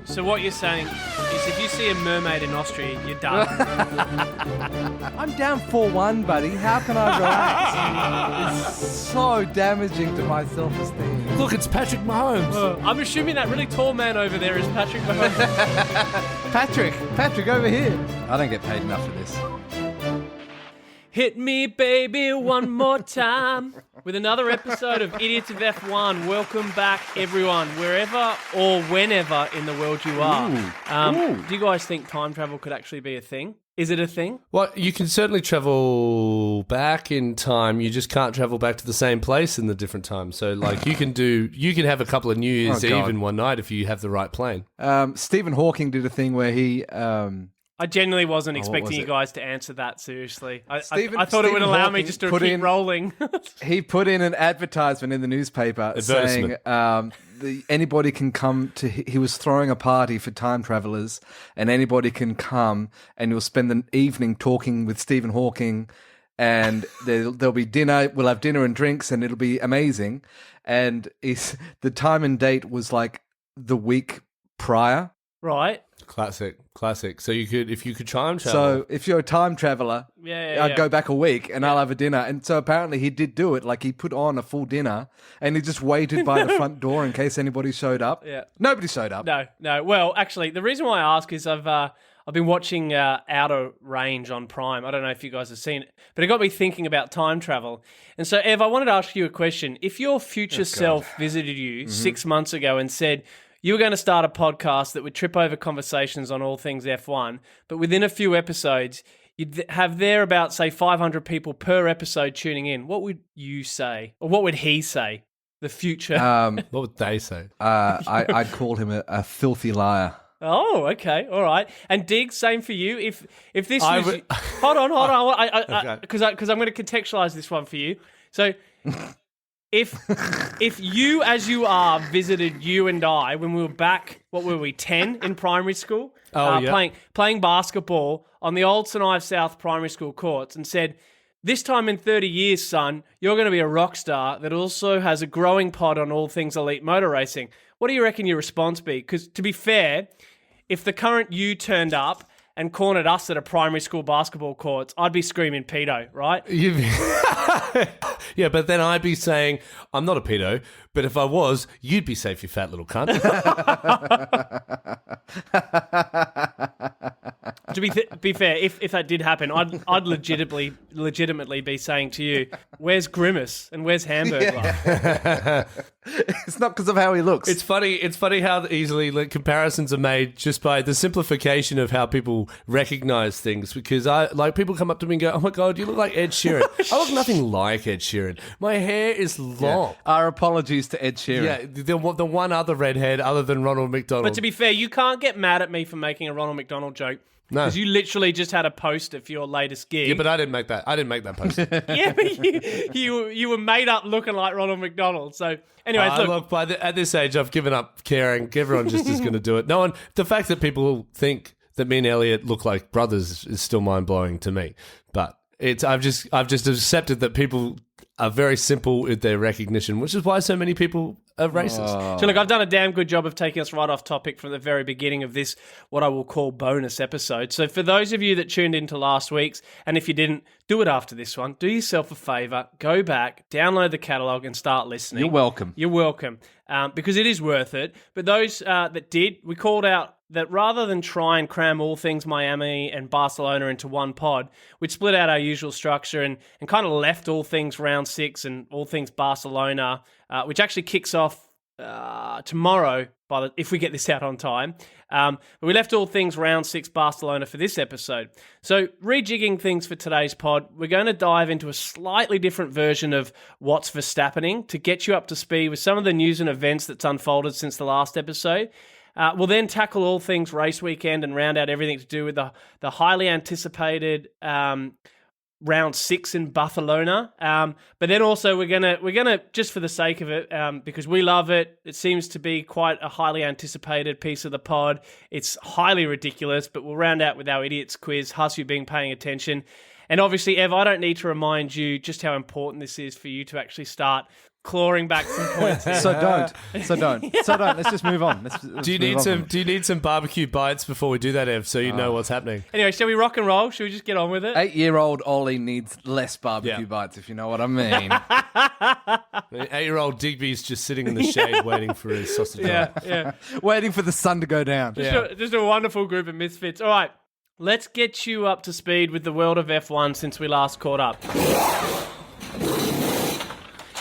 So what you're saying is if you see a mermaid in Austria, you're done. I'm down 4-1, buddy. How can I relax? It's so damaging to my self-esteem. Look, it's Patrick Mahomes. I'm assuming that really tall man over there is Patrick Mahomes. Patrick, over here. I don't get paid enough for this. Hit me, baby, one more time with another episode of Idiots of F1. Welcome back, everyone, wherever or whenever in the world you are. Do you guys think time travel could actually be a thing? Is it a thing? Well, you can certainly travel back in time. You just can't travel back to the same place in the different time. So, like, you can have a couple of New Year's Eve in one night if you have the right plane. Stephen Hawking did a thing where he... I genuinely wasn't expecting you guys to answer that seriously. I thought it would allow me just to keep rolling. He put in an advertisement in the newspaper saying anybody can come to... He was throwing a party for time travelers, and anybody can come and you'll spend the evening talking with Stephen Hawking, and there'll be dinner. We'll have dinner and drinks, and it'll be amazing. And the time and date was like the week prior. Right. Classic. So if you could time travel. So if you're a time traveler, I'd go back a week and I'll have a dinner. And so apparently he did do it. Like he put on a full dinner and he just waited by the front door in case anybody showed up. Yeah. Nobody showed up. No. Well, actually, the reason why I ask is I've been watching Outer Range on Prime. I don't know if you guys have seen it, but it got me thinking about time travel. And so, Ev, I wanted to ask you a question. If your future self visited you 6 months ago and said, you were going to start a podcast that would trip over conversations on all things F1, but within a few episodes, you'd have there about, say, 500 people per episode tuning in. What would you say? Or what would he say? The future. What would they say? I'd call him a filthy liar. Oh, okay. All right. And Digz, same for you. If this was... Hold on. Because I'm going to contextualize this one for you. So... If you, as you are, visited you and I when we were back, what were we, 10 in primary school? Playing basketball on the old St Ives South primary school courts and said, this time in 30 years, son, you're going to be a rock star that also has a growing pod on all things elite motor racing. What do you reckon your response be? Because to be fair, if the current you turned up and cornered us at a primary school basketball courts, I'd be screaming pedo, right? Yeah, but then I'd be saying, I'm not a pedo, but if I was, you'd be safe, you fat little cunt. To be fair, if that did happen, I'd legitimately be saying to you, where's Grimace and where's Hamburglar? It's not because of how he looks. It's funny how easily comparisons are made just by the simplification of how people recognize things. Because people come up to me and go, "Oh my god, you look like Ed Sheeran." I look nothing like Ed Sheeran. My hair is long. Yeah. Our apologies to Ed Sheeran. Yeah, the one other redhead other than Ronald McDonald. But to be fair, you can't get mad at me for making a Ronald McDonald joke. No. Because you literally just had a poster for your latest gig. Yeah, but I didn't make that. I didn't make that poster. Yeah, but you were made up looking like Ronald McDonald. So, anyways, look. At this age, I've given up caring. Everyone just is going to do it. No one. The fact that people think that me and Elliot look like brothers is still mind blowing to me. But I've just accepted that people are very simple with their recognition, which is why so many people are racist. Oh. So look, I've done a damn good job of taking us right off topic from the very beginning of this, what I will call bonus episode. So for those of you that tuned into last week's, and if you didn't, do it after this one, do yourself a favour, go back, download the catalogue and start listening. You're welcome. You're welcome, because it is worth it. But those that did, we called out that rather than try and cram all things Miami and Barcelona into one pod, we'd split out our usual structure and kind of left all things round 6 and all things Barcelona, which actually kicks off tomorrow if we get this out on time. But we left all things round 6 Barcelona for this episode. So rejigging things for today's pod, we're going to dive into a slightly different version of what's Verstappening to get you up to speed with some of the news and events that's unfolded since the last episode. We'll then tackle all things race weekend and round out everything to do with the highly anticipated round 6 in Bathelona. But then also we're gonna just for the sake of it, because we love it. It seems to be quite a highly anticipated piece of the pod. It's highly ridiculous, but we'll round out with our idiots quiz. Haas, you've been paying attention. And obviously, Ev, I don't need to remind you just how important this is for you to actually start clawing back some points here. So don't. Let's just move on. Let's Do you need some barbecue bites before we do that, Ev, so you know what's happening? Anyway, shall we rock and roll? Shall we just get on with it? 8-year-old Oli needs less barbecue bites, if you know what I mean. 8-year-old Digby's just sitting in the shade waiting for his sausage. Yeah. Waiting for the sun to go down. Just a wonderful group of misfits. All right, let's get you up to speed with the world of F1 since we last caught up.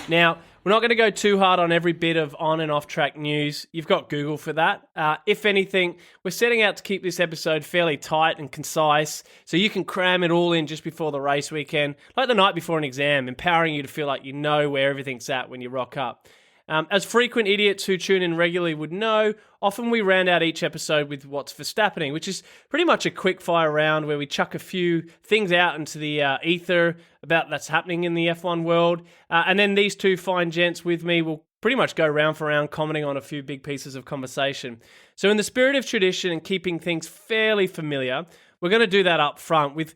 Now, we're not going to go too hard on every bit of on and off track news. You've got Google for that. If anything, we're setting out to keep this episode fairly tight and concise so you can cram it all in just before the race weekend, like the night before an exam, empowering you to feel like you know where everything's at when you rock up. As frequent idiots who tune in regularly would know, often we round out each episode with what's Verstappening, which is pretty much a quick fire round where we chuck a few things out into the ether about that's happening in the F1 world. And then these two fine gents with me will pretty much go round for round commenting on a few big pieces of conversation. So in the spirit of tradition and keeping things fairly familiar, we're going to do that up front with,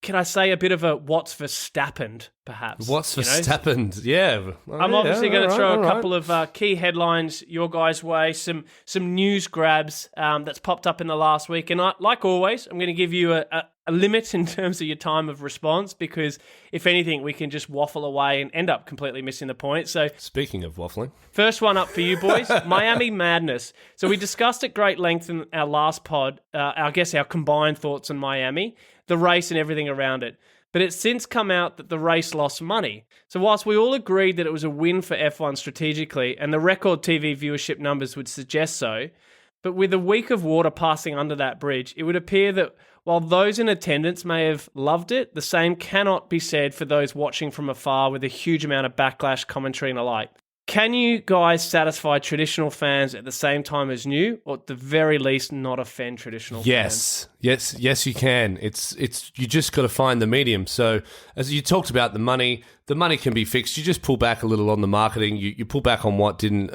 can I say, a bit of a what's Verstappened, perhaps? What's Verstappened? Yeah. I'm obviously going to throw a couple of key headlines your guys' way, some news grabs that's popped up in the last week. And like always, I'm going to give you a limit in terms of your time of response because, if anything, we can just waffle away and end up completely missing the point. So, speaking of waffling, first one up for you boys, Miami Madness. So we discussed at great length in our last pod, I guess our combined thoughts on Miami, the race and everything around it. But it's since come out that the race lost money. So whilst we all agreed that it was a win for F1 strategically, and the record TV viewership numbers would suggest so, but with a week of water passing under that bridge, it would appear that while those in attendance may have loved it, the same cannot be said for those watching from afar with a huge amount of backlash, commentary and the like. Can you guys satisfy traditional fans at the same time as new, or at the very least not offend traditional fans? Yes, you can. It's you just got to find the medium. So as you talked about the money can be fixed. You just pull back a little on the marketing. You pull back on what didn't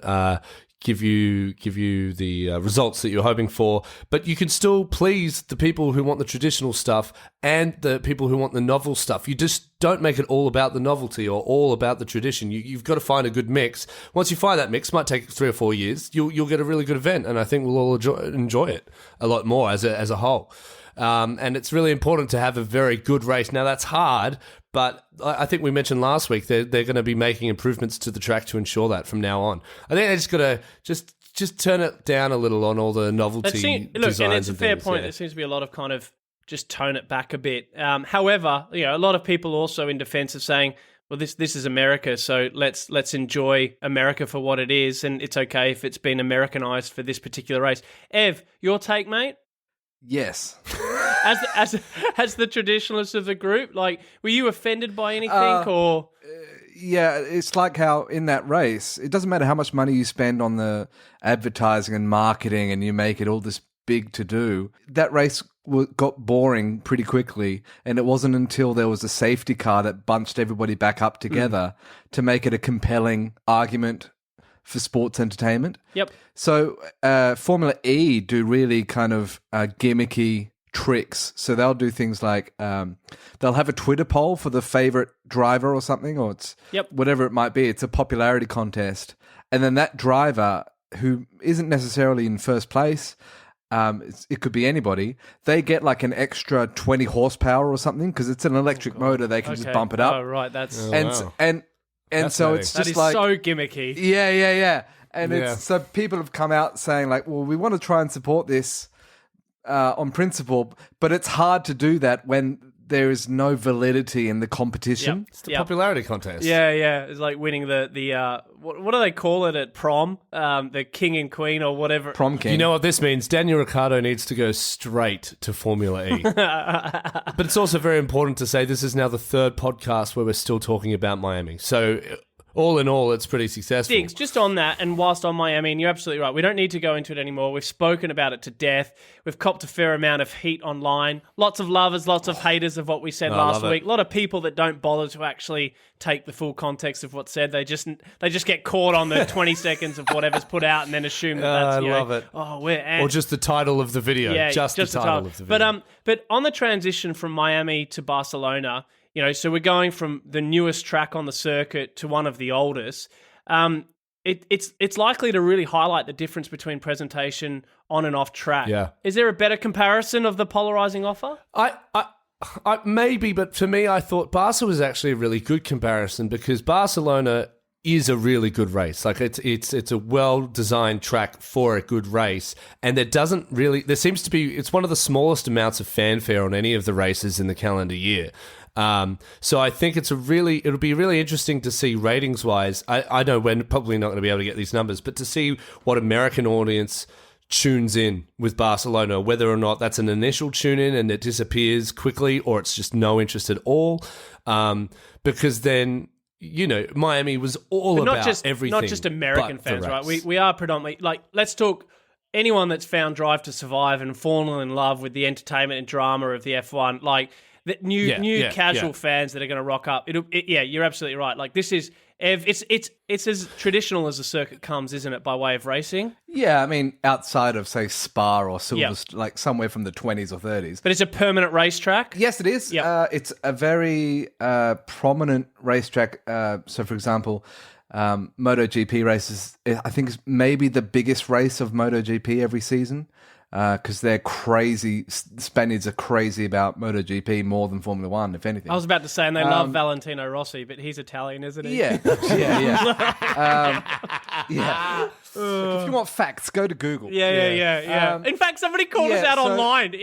give you the results that you're hoping for, but you can still please the people who want the traditional stuff and the people who want the novel stuff. You just don't make it all about the novelty or all about the tradition. You've got to find a good mix. Once you find that mix, might take 3 or 4 years, you'll get a really good event, and I think we'll all enjoy it a lot more as a whole. And it's really important to have a very good race. Now, that's hard, but I think we mentioned last week they're going to be making improvements to the track to ensure that from now on. I think they just got to just turn it down a little on all the novelty designs. And it's a fair things, point. yeah. There seems to be a lot of kind of just tone it back a bit. However, a lot of people also in defense of saying, well, this is America, so let's enjoy America for what it is, and it's okay if it's been Americanized for this particular race. Ev, your take, mate? Yes. As the traditionalist of the group, like, were you offended by anything or? Yeah, it's like how in that race, it doesn't matter how much money you spend on the advertising and marketing and you make it all this big to do. That race got boring pretty quickly, and it wasn't until there was a safety car that bunched everybody back up together to make it a compelling argument for sports entertainment. Yep. So Formula E do really kind of gimmicky tricks. So they'll do things like they'll have a Twitter poll for the favorite driver or something, or it's whatever it might be. It's a popularity contest. And then that driver, who isn't necessarily in first place, it could be anybody, they get like an extra 20 horsepower or something because it's an electric motor. They can just bump it up. Oh, right. That's... And so it's just that is like so gimmicky. Yeah. And it's so people have come out saying like, well, we want to try and support this on principle, but it's hard to do that when there is no validity in the competition. It's the popularity contest. Yeah. It's like winning the what do they call it at prom? The king and queen or whatever. Prom king. You know what this means? Daniel Ricciardo needs to go straight to Formula E. But it's also very important to say this is now the third podcast where we're still talking about Miami. So all in all, it's pretty successful. Diggs, just on that, and whilst on Miami, and you're absolutely right, we don't need to go into it anymore. We've spoken about it to death. We've copped a fair amount of heat online. Lots of lovers, lots of haters of what we said last week. A lot of people that don't bother to actually take the full context of what's said. They just get caught on the 20 seconds of whatever's put out and then assume that's, I love it. Oh, or just the title of the video. Yeah, just the title of the video. But on the transition from Miami to Barcelona, so we're going from the newest track on the circuit to one of the oldest. It's likely to really highlight the difference between presentation on and off track. Yeah. Is there a better comparison of the polarizing offer? I maybe, but for me, I thought Barca was actually a really good comparison because Barcelona is a really good race. Like it's a well-designed track for a good race, and there seems to be, it's one of the smallest amounts of fanfare on any of the races in the calendar year. So I think it'll be really interesting to see ratings-wise. I know we're probably not going to be able to get these numbers, but to see what American audience tunes in with Barcelona, whether or not that's an initial tune in and it disappears quickly, or it's just no interest at all. Because then, Miami was all about everything. Not just American fans, right? We are predominantly, let's talk anyone that's found Drive to Survive and fallen in love with the entertainment and drama of the F1, the new casual fans that are going to rock up. You're absolutely right. This is, it's as traditional as the circuit comes, isn't it, by way of racing? Yeah, I mean, outside of, say, Spa or Silverstone, somewhere from the 20s or 30s. But it's a permanent racetrack? Yes, it is. Yep. It's a very prominent racetrack. So, for example, MotoGP races, I think, is maybe the biggest race of MotoGP every season. Because they're crazy. Spaniards are crazy about MotoGP more than Formula One, if anything. I was about to say, and they love Valentino Rossi, but he's Italian, isn't he? Yeah. If you want facts, go to Google. Yeah. In fact, somebody called us out online.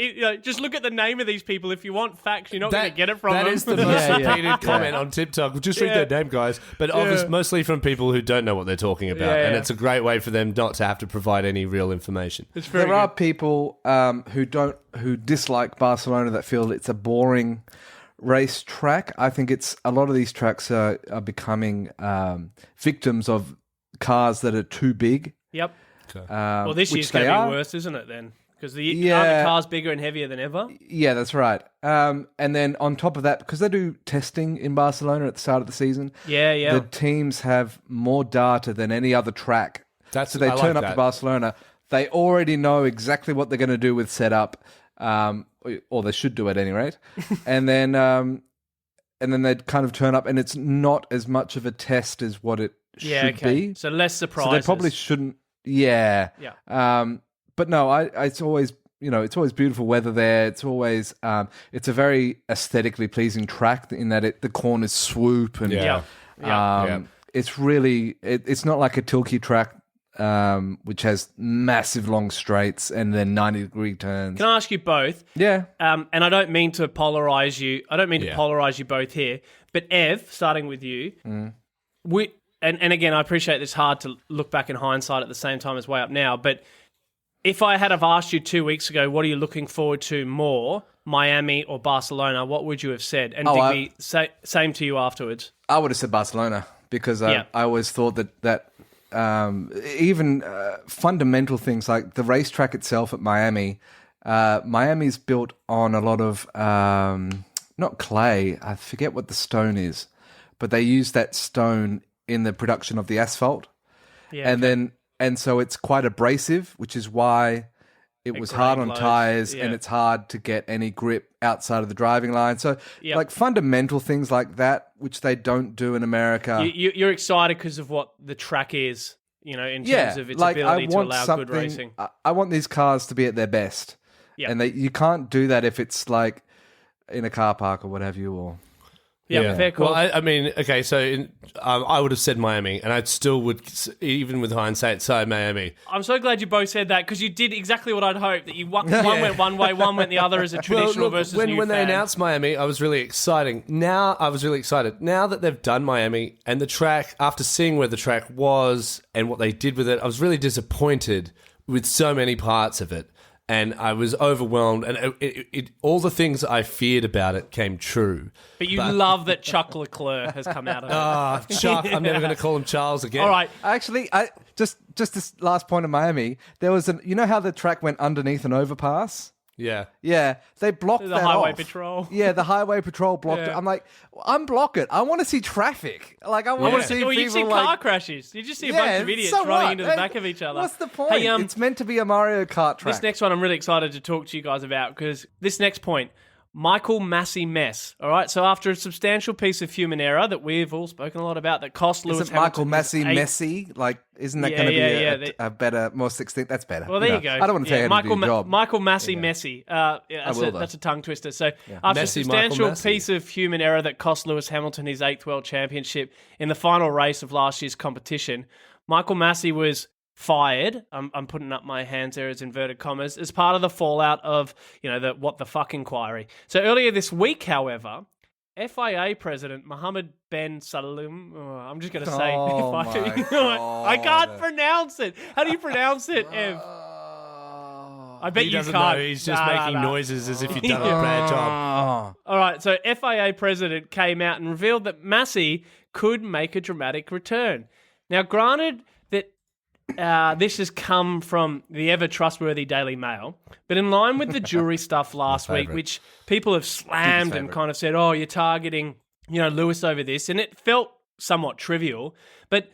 Just look at the name of these people. If you want facts, you're not going to get it from them. That is the most repeated comment on TikTok. Just read their name, guys. But obviously, mostly from people who don't know what they're talking about. And it's a great way for them not to have to provide any real information. There are people who dislike Barcelona that feel it's a boring race track. I think a lot of these tracks are becoming victims of cars that are too big. Yep. Okay. Well, this year's going to be worse, isn't it, then? Because aren't the cars bigger and heavier than ever? Yeah, that's right. And then on top of that, because they do testing in Barcelona at the start of the season, the teams have more data than any other track. So they turn up to Barcelona. They already know exactly what they're going to do with setup, or they should do at any rate. And then they kind of turn up, and it's not as much of a test as what it should be. So less surprises. So they probably shouldn't. Yeah. But no, it's always it's always beautiful weather there. It's always it's a very aesthetically pleasing track in that the corners swoop and it's really it's not like a Tilke track. Which has massive long straights and then 90-degree turns. Can I ask you both? Yeah. And I don't mean to polarize you. I don't mean to polarize you both here. But Ev, starting with you, and again, I appreciate it's hard to look back in hindsight at the same time as way up now. But if I had have asked you 2 weeks ago, what are you looking forward to more, Miami or Barcelona? What would you have said? And Digby, same to you afterwards. I would have said Barcelona because I always thought that. Even fundamental things like the racetrack itself at Miami. Miami's built on a lot of not clay. I forget what the stone is, but they use that stone in the production of the asphalt. Yeah, and so it's quite abrasive, which is why it was hard on tires and it's hard to get any grip outside of the driving line. So like fundamental things like that, which they don't do in America. You're excited because of what the track is, in terms of its ability to allow good racing. I want these cars to be at their best. Yeah. And you can't do that if it's like in a car park or what have you, or... Yeah, fair call. Well, I mean, okay, so I would have said Miami, and I still would, even with hindsight, say Miami. I'm so glad you both said that because you did exactly what I'd hoped. That one went one way, one went the other as a traditional versus new when fan. they announced Miami, I was really excited. Now that they've done Miami and the track, after seeing where the track was and what they did with it, I was really disappointed with so many parts of it. And I was overwhelmed, and all the things I feared about it came true. But you love that Chuck Leclerc has come out of it. Chuck, I'm never going to call him Charles again. All right. Actually, just this last point in Miami, there was you know how the track went underneath an overpass? Yeah. Yeah, they blocked that off. The highway off. patrol. Yeah, the highway patrol blocked it. I'm like, unblock it. I want to see traffic. Like, I want to see people you see car crashes. You just see a bunch of idiots running into the back of each other. What's the point? Hey, it's meant to be a Mario Kart track. This next one I'm really excited to talk to you guys about because this next point, Michael Massey mess. All right, so after a substantial piece of human error that we've all spoken a lot about that cost Lewis Isn't Hamilton... Michael Massey messy? Like, isn't that going to be a better, more succinct? That's better. Well, there you go. I don't want to tell you how to do your job. Michael Massey messy. That's a tongue twister. So after Messy a substantial Michael piece of human error that cost Lewis Hamilton his 8th World Championship in the final race of last year's competition, Michael Massey was fired. I'm putting up my hands there as inverted commas as part of the fallout of the what the fuck inquiry. So earlier this week, however, FIA President Mohammed bin Salim. I'm just going to say I can't pronounce it. How do you pronounce it, Ev? I bet he you doesn't can't. know. He's just making noises as if he'd done a bad job. All right, so FIA President came out and revealed that Massey could make a dramatic return. Now, granted that this has come from the ever-trustworthy Daily Mail, but in line with the jury stuff last week, which people have slammed and kind of said, oh, you're targeting Lewis over this, and it felt somewhat trivial, but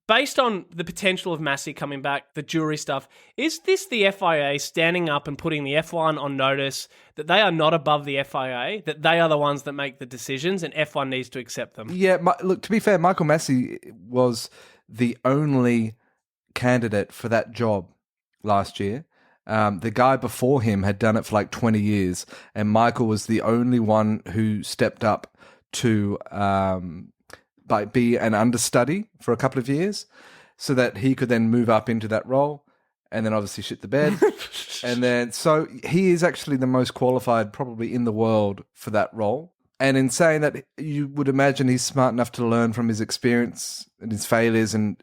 based on the potential of Massey coming back, the jury stuff, is this the FIA standing up and putting the F1 on notice that they are not above the FIA, that they are the ones that make the decisions, and F1 needs to accept them? Yeah, look, to be fair, Michael Massey was the only candidate for that job last year. The guy before him had done it for like 20 years, and Michael was the only one who stepped up to be an understudy for a couple of years so that he could then move up into that role and then obviously shit the bed. And then, so he is actually the most qualified probably in the world for that role. And in saying that, you would imagine he's smart enough to learn from his experience and his failures, and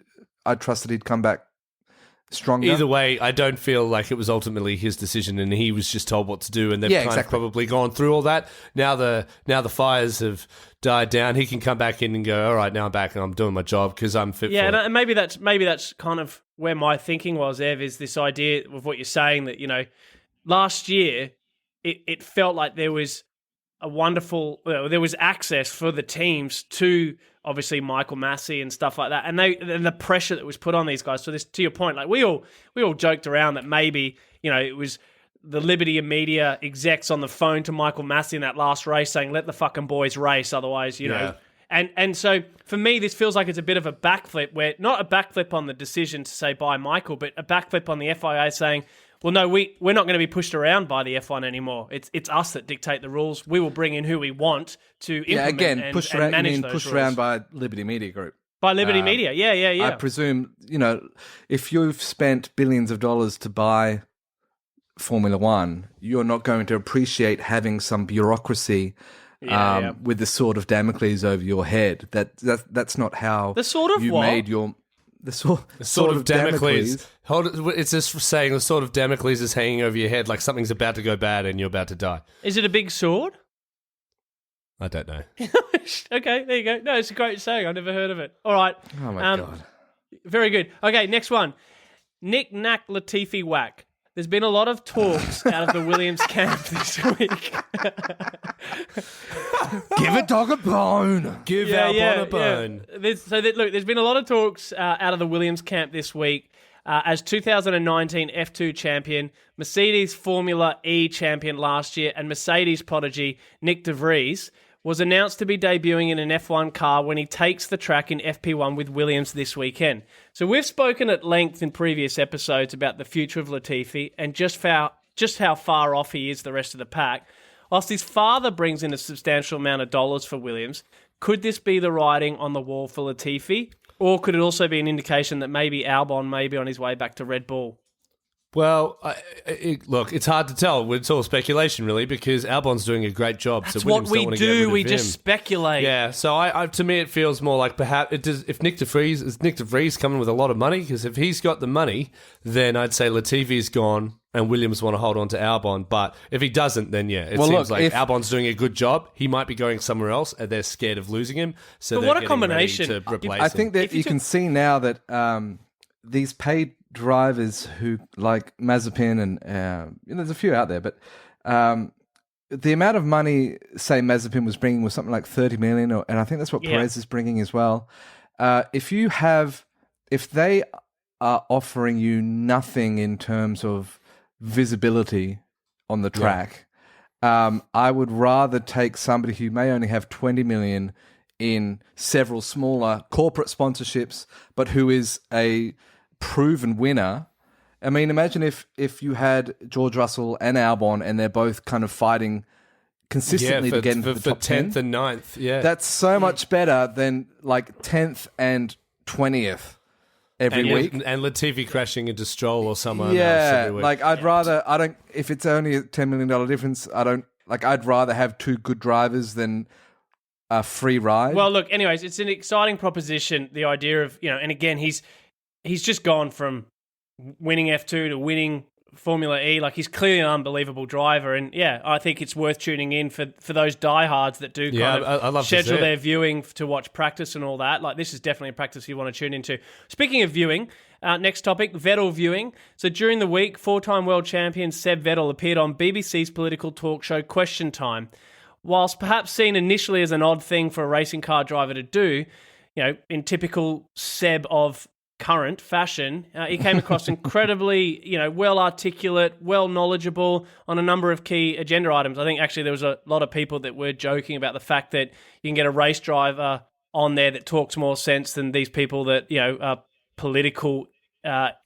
I trust that he'd come back stronger. Either way, I don't feel like it was ultimately his decision, and he was just told what to do, and they've kind of probably gone through all that. Now the fires have died down. He can come back in and go, all right, now I'm back and I'm doing my job because I'm fit for it. And maybe that's kind of where my thinking was, Ev, is this idea of what you're saying that, last year it felt like there was there was access for the teams to obviously Michael Massey and stuff like that, and the pressure that was put on these guys. So this, to your point, like we all joked around that maybe it was the Liberty and media execs on the phone to Michael Massey in that last race saying, "Let the fucking boys race, otherwise know." And so for me, this feels like it's a bit of a backflip, where not a backflip on the decision to say bye Michael, but a backflip on the FIA saying, well, no, we're not going to be pushed around by the F1 anymore. It's us that dictate the rules. We will bring in who we want to implement and manage those pushed rules. around by Liberty Media Group. By Liberty Media, yeah. I presume, if you've spent billions of dollars to buy Formula One, you're not going to appreciate having some bureaucracy with the sword of Damocles over your head. That's not how the sword of you what? made your... The sword of Damocles. It's just saying the sword of Damocles is hanging over your head like something's about to go bad and you're about to die. Is it a big sword? I don't know. Okay, there you go. No, it's a great saying. I've never heard of it. All right. Oh, my God. Very good. Okay, next one. Nick Nack Latifi Whack. There's been a lot of talks out of the Williams camp this week. Give a dog a bone. Give Albon a bone. There's been a lot of talks out of the Williams camp this week. As 2019 F2 champion, Mercedes Formula E champion last year, and Mercedes prodigy Nick de Vries was announced to be debuting in an F1 car when he takes the track in FP1 with Williams this weekend. So we've spoken at length in previous episodes about the future of Latifi and just how far off he is the rest of the pack. Whilst his father brings in a substantial amount of dollars for Williams, could this be the writing on the wall for Latifi? Or could it also be an indication that maybe Albon may be on his way back to Red Bull? Well, look, it's hard to tell. It's all speculation, really, because Albon's doing a great job. That's so Williams what we don't want to get rid do. of We him. just speculate. Yeah, so to me, it feels more like perhaps if Nick de Vries coming with a lot of money, because if he's got the money, then I'd say Latifi's gone and Williams want to hold on to Albon. But if he doesn't, then it seems like Albon's doing a good job. He might be going somewhere else, and they're scared of losing him. So but what a combination! To replace I think that you can see now that these paid drivers who like Mazepin and there's a few out there, but the amount of money, say Mazepin was bringing was something like 30 million, and I think that's what Perez is bringing as well. If they are offering you nothing in terms of visibility on the track, I would rather take somebody who may only have 20 million in several smaller corporate sponsorships, but who is a proven winner. I mean, imagine if you had George Russell and Albon, and they're both kind of fighting consistently to get into the top 10th 10. and 9th. Yeah, that's so much better than like 10th and 20th every week. And Latifi crashing into Stroll or someone else every week. Like if it's only a $10 million difference, I'd rather have two good drivers than a free ride. Well, look, anyways, it's an exciting proposition, the idea of, and again, he's just gone from winning F2 to winning Formula E. Like, he's clearly an unbelievable driver, and I think it's worth tuning in for those diehards that do kind of schedule their viewing to watch practice and all that. Like, this is definitely a practice you want to tune into. Speaking of viewing, next topic, Vettel viewing. So during the week, 4-time world champion Seb Vettel appeared on BBC's political talk show Question Time. Whilst perhaps seen initially as an odd thing for a racing car driver to do, in typical Seb of current fashion, he came across incredibly, well articulate, well knowledgeable on a number of key agenda items. I think actually there was a lot of people that were joking about the fact that you can get a race driver on there that talks more sense than these people that, are political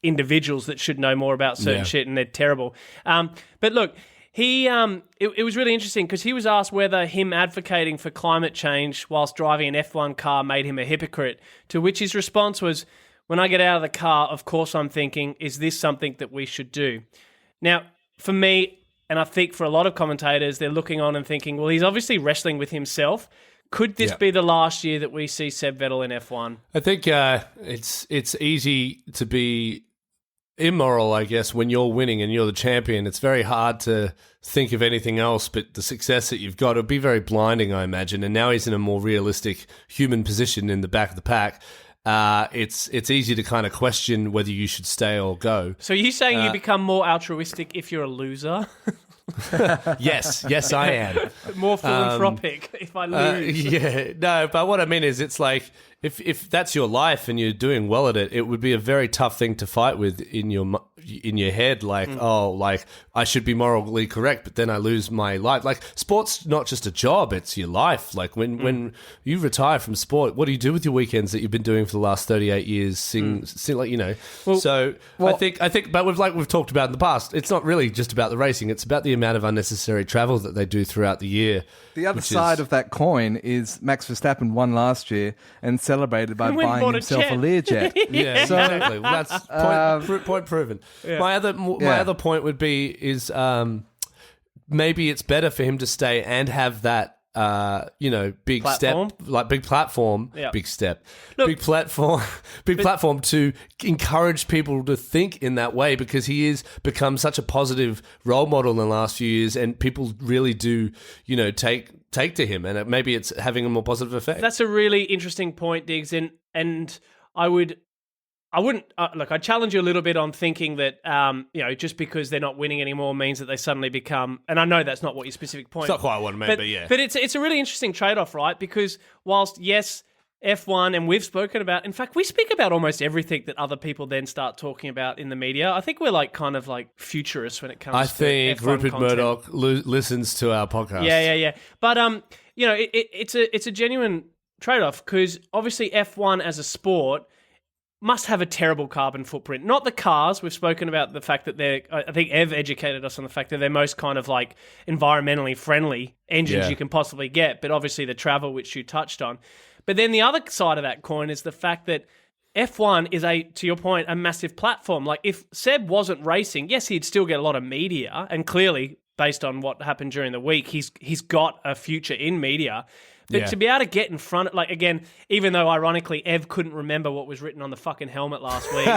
individuals that should know more about certain shit, and they're terrible. But look, it was really interesting because he was asked whether him advocating for climate change whilst driving an F1 car made him a hypocrite, to which his response was, "When I get out of the car, of course I'm thinking, is this something that we should do?" Now, for me, and I think for a lot of commentators, they're looking on and thinking, well, he's obviously wrestling with himself. Could this be the last year that we see Seb Vettel in F1? I think it's easy to be immoral, I guess, when you're winning and you're the champion. It's very hard to think of anything else but the success that you've got. It'll be very blinding, I imagine. And now he's in a more realistic human position in the back of the pack. It's easy to kind of question whether you should stay or go. So are you saying you become more altruistic if you're a loser? Yes, I am. More philanthropic if I lose. No, but what I mean is, it's like if that's your life and you're doing well at it, it would be a very tough thing to fight with in your head. Like, like I should be morally correct, but then I lose my life. Like, sport's not just a job; it's your life. Like when you retire from sport, what do you do with your weekends that you've been doing for the last 38 years? Sing like I think, but we've talked about in the past, it's not really just about the racing; it's about the amount of unnecessary travel that they do throughout the year. The other side of that coin is Max Verstappen won last year and celebrated by buying himself a Learjet. Exactly. Well, that's point proven. Yeah. My other point would be is maybe it's better for him to stay and have that big platform. Big platform to encourage people to think in that way, because he has become such a positive role model in the last few years, and people really do, take to him, and maybe it's having a more positive effect. That's a really interesting point, Diggs, and I wouldn't look. I challenge you a little bit on thinking that just because they're not winning anymore means that they suddenly become. And I know that's not what your specific point. It's not quite what I meant, but yeah. But it's a really interesting trade-off, right? Because whilst yes, F1, and we've spoken about. In fact, we speak about almost everything that other people then start talking about in the media. I think we're kind of futurists when it comes. I to think F1 Rupert content. Murdoch listens to our podcast. Yeah. But it's a genuine trade-off, because obviously F1 as a sport must have a terrible carbon footprint. Not the cars. We've spoken about the fact that I think Ev educated us on the fact that they're most kind of environmentally friendly engines you can possibly get, but obviously the travel, which you touched on. But then the other side of that coin is the fact that F1 is to your point, a massive platform. Like, if Seb wasn't racing, yes, he'd still get a lot of media, and clearly, based on what happened during the week, he's got a future in media. But to be able to get in front of, again, even though ironically Ev couldn't remember what was written on the fucking helmet last week,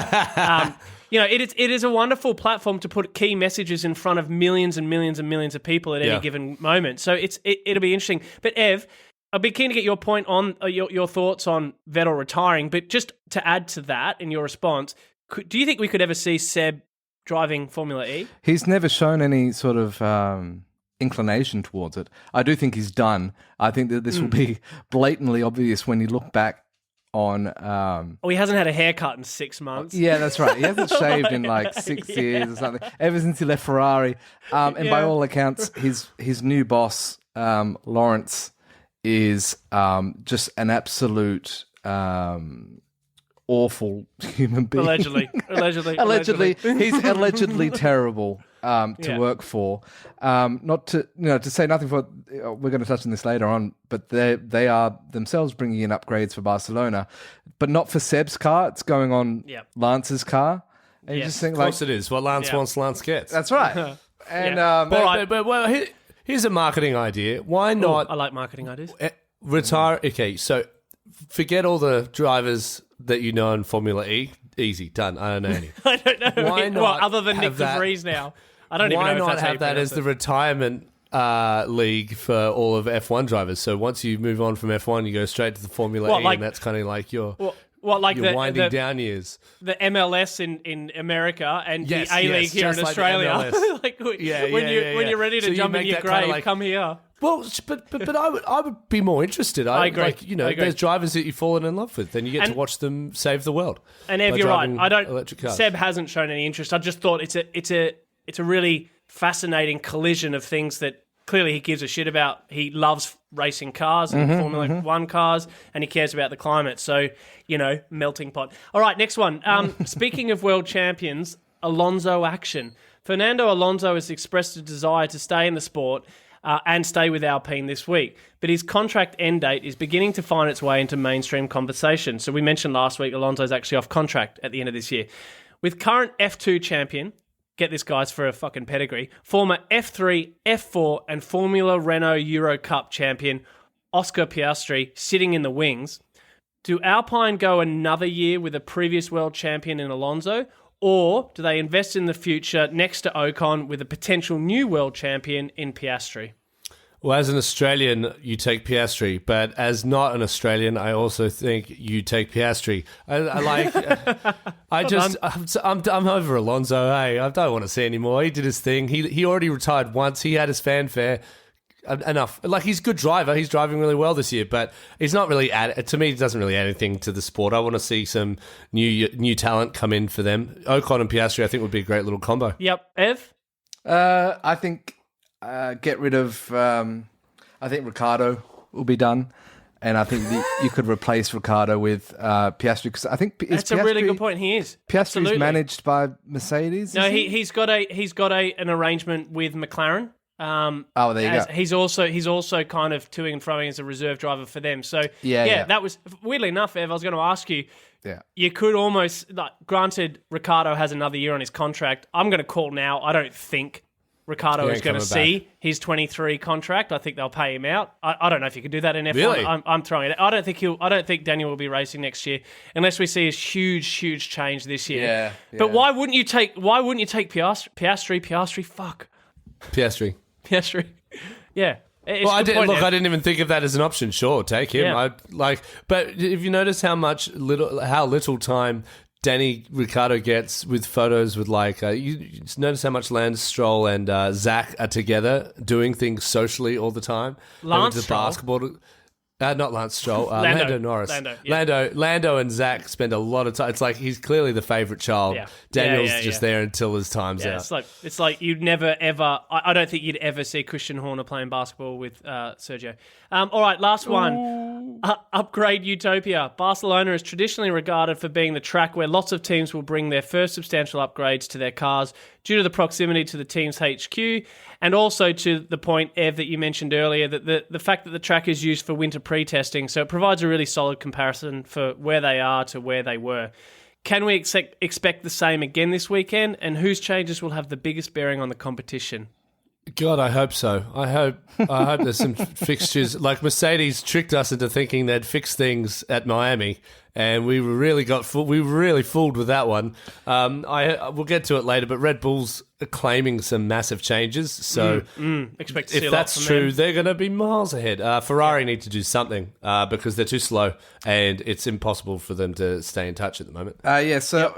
it is a wonderful platform to put key messages in front of millions and millions and millions of people at any given moment. So it'll be interesting. But Ev, I'd be keen to get your point on your thoughts on Vettel retiring. But just to add to that in your response, do you think we could ever see Seb driving Formula E? He's never shown any sort of inclination towards it. I do think he's done. I think that this will be blatantly obvious when you look back on. He hasn't had a haircut in 6 months. Yeah, that's right. He hasn't shaved in like 6 years or something. Ever since he left Ferrari, and by all accounts, his new boss, Lawrence, is just an absolute awful human being. Allegedly. He's allegedly terrible to work for. Not to say nothing for. We're going to touch on this later on, but they are themselves bringing in upgrades for Barcelona, but not for Seb's car. It's going on Lance's car. And you just think, Of course it is. What Lance wants, Lance gets. That's right. And But here's a marketing idea. Why not? I like marketing ideas. Retire. Okay, so forget all the drivers that you know in Formula E. Easy, done. I don't know any. I don't know. Why not other than Nick have that- DeVries now. I don't even know Why if not that's how you have that pronounce as the it. retirement league for all of F1 drivers? So once you move on from F1, you go straight to the Formula E, and that's kind of like your winding down years. The MLS in America and Yes, the A-League here in just like the Australia. MLS. When you're ready to So you jump in make your that kinda grave, like- come here. Well, but I would be more interested. I agree. Like, I agree. there's drivers that you've fallen in love with, then you get to watch them save the world. And Ev, by you're right. driving I don't. electric cars. Seb hasn't shown any interest. I just thought it's a really fascinating collision of things that clearly he gives a shit about. He loves racing cars and Formula One cars, and he cares about the climate. So, melting pot. All right, next one. Speaking of world champions, Alonso action. Fernando Alonso has expressed a desire to stay in the sport and stay with Alpine this week. But his contract end date is beginning to find its way into mainstream conversation. So we mentioned last week Alonso's actually off contract at the end of this year. With current F2 champion, get this guys for a fucking pedigree, former F3, F4 and Formula Renault Euro Cup champion Oscar Piastri sitting in the wings, do Alpine go another year with a previous world champion in Alonso, or do they invest in the future next to Ocon with a potential new world champion in Piastri? Well, as an Australian, you take Piastri, but as not an Australian, I also think you take Piastri. I'm over Alonso. Hey, I don't want to see anymore. He did his thing. He already retired once. He had his fanfare. Enough. Like, he's a good driver. He's driving really well this year, but he's not really to me, he doesn't really add anything to the sport. I want to see some new talent come in for them. Ocon and Piastri, I think, would be a great little combo. Yep. Ev? I think get rid of. I think Ricciardo will be done, and I think you could replace Ricciardo with Piastri, because I think That's a really good point. He is. Piastri is managed by Mercedes. No, he's got an arrangement with McLaren. There you go. He's also kind of toing and froing as a reserve driver for them. So Yeah. that was weirdly enough, Ev. I was going to ask you. Yeah. You could almost granted Ricciardo has another year on his contract. I'm going to call now. I don't think Ricciardo is going to see his 23 contract. I think they'll pay him out. I don't know if you could do that in F1. Really? I'm throwing it. I don't think Daniel will be racing next year unless we see a huge change this year. Yeah. But why wouldn't you take Piastri? Fuck. Piastri. Piastri. Yeah. Well, I didn't even think of that as an option. Sure, take him. Yeah. But if you notice how little time Danny Ricciardo gets with photos with you notice how much Lance Stroll and Zach are together doing things socially all the time. Lance Stroll? Basketball. Not Lance Stroll. Lando Norris. Lando and Zach spend a lot of time. It's like he's clearly the favourite child. Yeah. Daniel's just there until his time's out. It's like you'd never ever. I don't think you'd ever see Christian Horner playing basketball with Sergio. All right, last one. Upgrade Utopia. Barcelona is traditionally regarded for being the track where lots of teams will bring their first substantial upgrades to their cars due to the proximity to the team's HQ, and also to the point, Ev, that you mentioned earlier, that the fact that the track is used for winter pre-testing, so it provides a really solid comparison for where they are to where they were. Can we expect the same again this weekend, and whose changes will have the biggest bearing on the competition? God, I hope so. I hope there's some fixtures. Like, Mercedes tricked us into thinking they'd fix things at Miami, and we really fooled with that one. We'll get to it later, but Red Bull's claiming some massive changes. So expect to see if a lot that's from true, them. they're going to be miles ahead. Ferrari need to do something because they're too slow, and it's impossible for them to stay in touch at the moment.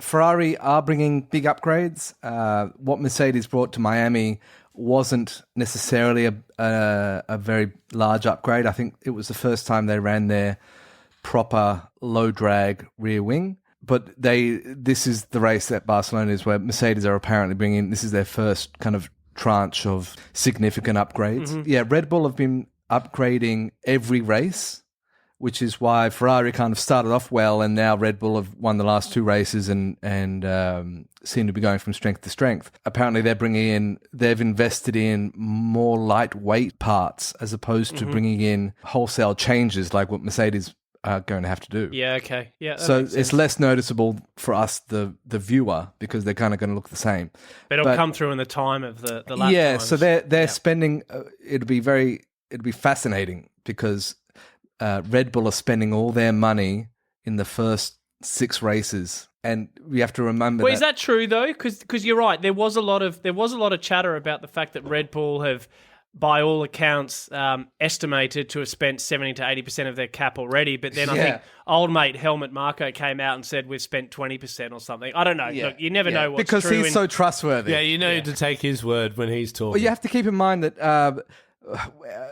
Ferrari are bringing big upgrades. What Mercedes brought to Miami wasn't necessarily a very large upgrade. I think it was the first time they ran their proper low drag rear wing. But this is the race at Barcelona is where Mercedes are apparently bringing. This is their first kind of tranche of significant upgrades. Mm-hmm. Yeah, Red Bull have been upgrading every race, which is why Ferrari kind of started off well, and now Red Bull have won the last 2 races and seem to be going from strength to strength. Apparently, they've invested in more lightweight parts as opposed to bringing in wholesale changes like what Mercedes are going to have to do. Yeah, okay. Yeah. So it's less noticeable for us, the viewer, because they're kind of going to look the same. But it'll come through in the time of the lap yeah, times. so they're spending. It'd be fascinating because Red Bull are spending all their money in the first 6 races, and we have to remember. Well, is that true though? Because you're right. There was a lot of chatter about the fact that Red Bull have, by all accounts, estimated to have spent 70 to 80% of their cap already. But then I think old mate Helmut Marko came out and said we've spent 20% or something. I don't know. Yeah. Look, you never know what's because true. he's so trustworthy. Yeah, you know to take his word when he's talking. Well, you have to keep in mind that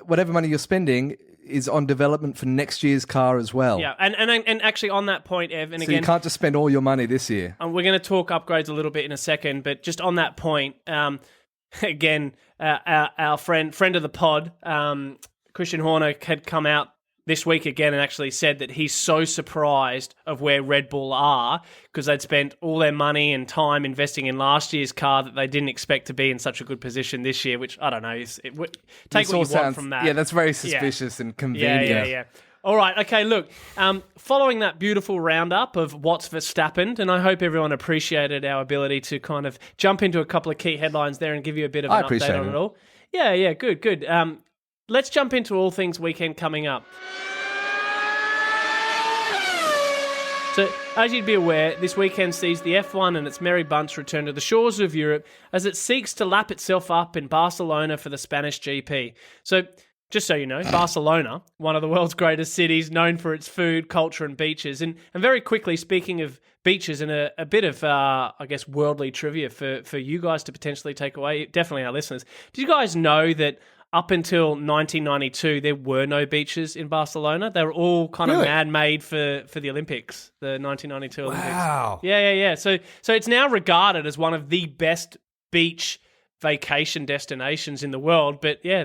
whatever money you're spending is on development for next year's car as well. Yeah, and actually on that point, Ev, and so again, you can't just spend all your money this year. we're going to talk upgrades a little bit in a second, but just on that point, again, our friend of the pod, Christian Horner, had come out this week again and actually said that he's so surprised of where Red Bull are because they'd spent all their money and time investing in last year's car that they didn't expect to be in such a good position this year, which, I don't know, take what you want from that. Yeah, that's very suspicious and convenient. Yeah. All right, okay, look, following that beautiful roundup of what's Verstappened, and I hope everyone appreciated our ability to kind of jump into a couple of key headlines there and give you a bit of an update on it all. Yeah, good. Let's jump into all things weekend coming up. So, as you'd be aware, this weekend sees the F1 and its merry bunch return to the shores of Europe as it seeks to lap itself up in Barcelona for the Spanish GP. So, just so you know, Barcelona, one of the world's greatest cities, known for its food, culture, and beaches. And very quickly, speaking of beaches and a bit of, I guess, worldly trivia for you guys to potentially take away, definitely our listeners. Did you guys know that up until 1992, there were no beaches in Barcelona? They were all kind of man-made for the Olympics, the 1992 Olympics. Wow. Yeah. So it's now regarded as one of the best beach vacation destinations in the world. But yeah,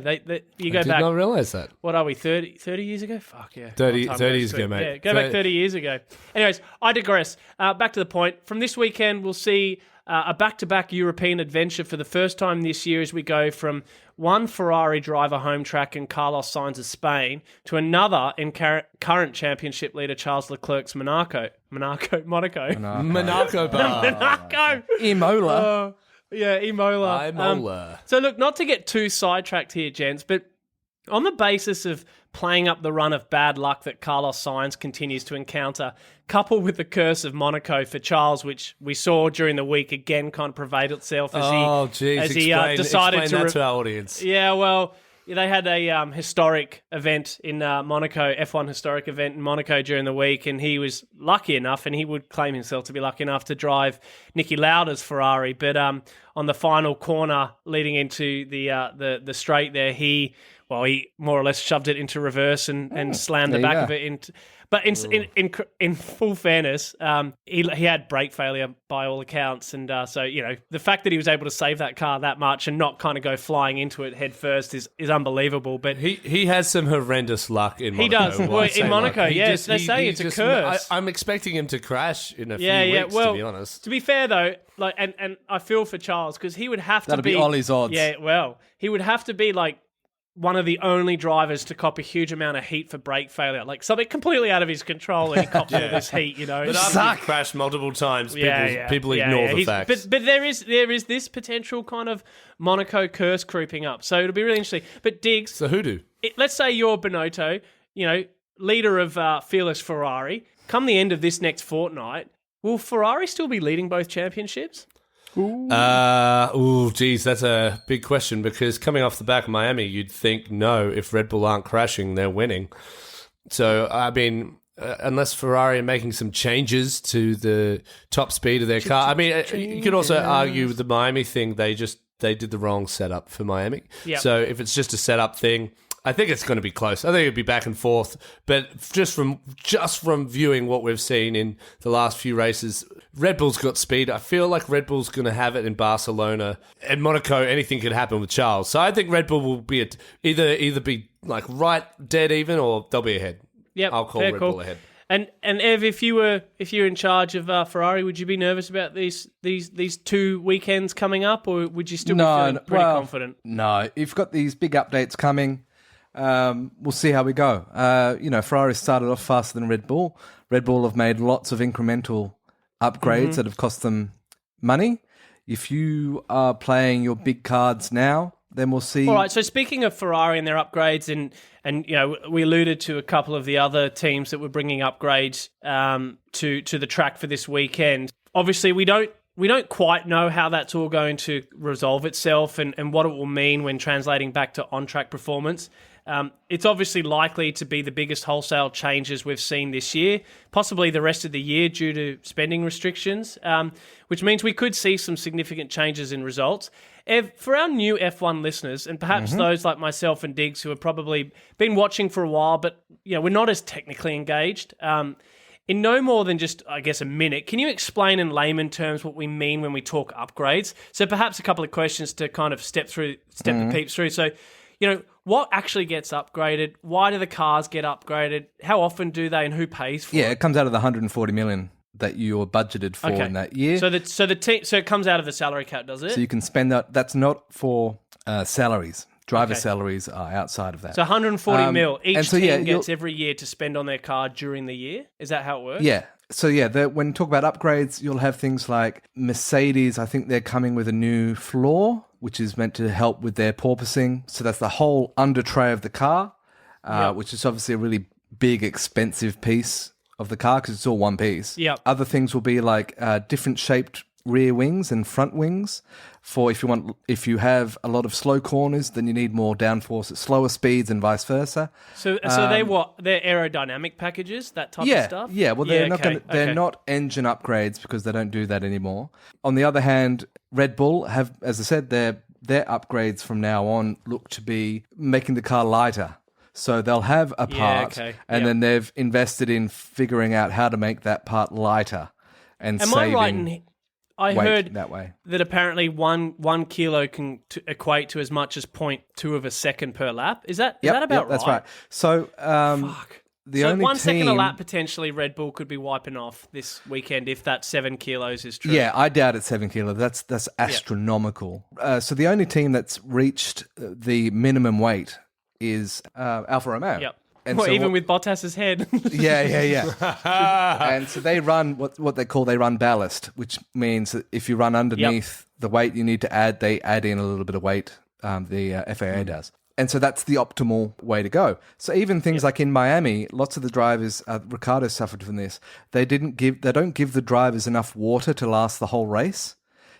you go back. I did not realise that. What are we, 30 years ago? Fuck yeah. 30 years ago, mate. Yeah, go back 30 years ago. Anyways, I digress. Back to the point. From this weekend, we'll see a back-to-back European adventure for the first time this year as we go from one Ferrari driver home track in Carlos Sainz's Spain to another in current championship leader Charles Leclerc's Monaco. Monaco bar. Monaco! Imola. Imola. So look, not to get too sidetracked here, gents, but on the basis of playing up the run of bad luck that Carlos Sainz continues to encounter, coupled with the curse of Monaco for Charles, which we saw during the week again kind of pervade itself as he decided explain that to our audience. Yeah, well, they had a historic event in Monaco, F1 historic event in Monaco during the week, and he was lucky enough, and he would claim himself to be lucky enough to drive Niki Lauda's Ferrari, but on the final corner leading into the straight there, he more or less shoved it into reverse and slammed the back of it into. But in full fairness, he had brake failure by all accounts, and so the fact that he was able to save that car that much and not kind of go flying into it head first is unbelievable. But he has some horrendous luck in Monaco. He does. Well, in Monaco, yes, they say it's a curse. I'm expecting him to crash in a few weeks. Well, to be honest, to be fair though, and I feel for Charles because he would have That'll be Ollie's odds. Yeah, well, he would have to be one of the only drivers to cop a huge amount of heat for brake failure, something completely out of his control, and he cops all this heat, But after you've crashed multiple times, people ignore the facts. But there is this potential kind of Monaco curse creeping up, so it'll be really interesting. But Digz, so who do? Let's say you're Binotto, leader of Fearless Ferrari. Come the end of this next fortnight, will Ferrari still be leading both championships? Geez, that's a big question because coming off the back of Miami, you'd think no, if Red Bull aren't crashing, they're winning. So, I mean, unless Ferrari are making some changes to the top speed of their car. I mean, you could also argue with the Miami thing, they did the wrong setup for Miami. Yep. So if it's just a setup thing, I think it's going to be close. I think it'll be back and forth. But just from viewing what we've seen in the last few races, Red Bull's got speed. I feel like Red Bull's going to have it in Barcelona. At Monaco, anything could happen with Charles. So I think Red Bull will be either be like right dead even, or they'll be ahead. Yep, I'll call Red Bull ahead. And Ev, if you were in charge of Ferrari, would you be nervous about these 2 weekends coming up, or would you still be feeling pretty confident? No, you've got these big updates coming. We'll see how we go. Ferrari started off faster than Red Bull. Red Bull have made lots of incremental upgrades that have cost them money. If you are playing your big cards now, then we'll see. All right, so speaking of Ferrari and their upgrades, and we alluded to a couple of the other teams that were bringing upgrades to the track for this weekend. Obviously, we don't quite know how that's all going to resolve itself and what it will mean when translating back to on-track performance. It's obviously likely to be the biggest wholesale changes we've seen this year, possibly the rest of the year due to spending restrictions, which means we could see some significant changes in results. Ev, for our new F1 listeners, and perhaps those like myself and Digz who have probably been watching for a while, but we're not as technically engaged, in no more than just, I guess, a minute, can you explain in layman terms what we mean when we talk upgrades? So perhaps a couple of questions to kind of step the peeps through. So, what actually gets upgraded? Why do the cars get upgraded? How often do they, and who pays for it? Yeah, it comes out of the 140 million that you're budgeted for in that year. So it comes out of the salary cap, does it? So you can spend that. That's not for salaries. Driver salaries are outside of that. So 140 mil each team gets you'll- every year to spend on their car during the year. Is that how it works? Yeah. So when you talk about upgrades, you'll have things like Mercedes. I think they're coming with a new floor, which is meant to help with their porpoising. So that's the whole under tray of the car, which is obviously a really big, expensive piece of the car because it's all one piece. Yep. Other things will be like different shaped rear wings and front wings. For if you have a lot of slow corners, then you need more downforce at slower speeds and vice versa. So they're aerodynamic packages, that type of stuff? Yeah, well, they're not engine upgrades because they don't do that anymore. On the other hand, Red Bull have, as I said, their upgrades from now on look to be making the car lighter. So they'll have a part, and then they've invested in figuring out how to make that part lighter and Am saving I right I weight heard that way. that apparently one kilo can equate to as much as 0.2 of a second per lap. Is that about right? That's right. So the only 1 second a team- lap potentially Red Bull could be wiping off this weekend if that 7 kilos is true. Yeah, I doubt it's 7 kilos. That's astronomical. So the only team that's reached the minimum weight is Alfa Romeo. Yep. And Well, even with Bottas's head. Yeah. And so they run what they call ballast, which means that if you run underneath the weight you need to add, they add in a little bit of weight. The FAA does. And so that's the optimal way to go. So even things like in Miami, lots of the drivers, Ricciardo suffered from this. They don't give the drivers enough water to last the whole race.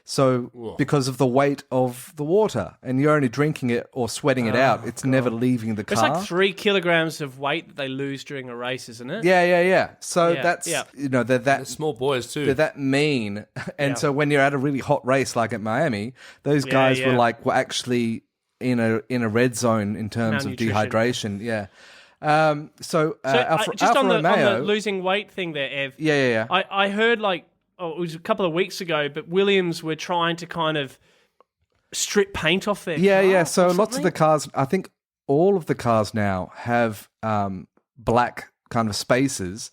So because of the weight of the water, and you're only drinking it or sweating it out, it's never leaving the car. It's like 3 kilograms of weight that they lose during a race, isn't it? Yeah. So that's they're that Small boys too. they're that mean, and so when you're at a really hot race like at Miami, those guys were actually in a red zone in terms of dehydration. Yeah. So Alfa on the Romeo, losing weight thing there, Ev. Yeah. I heard it was a couple of weeks ago, but Williams were trying to kind of strip paint off their car. Yeah. So or lots of the cars, I think all of the cars now have black kind of spaces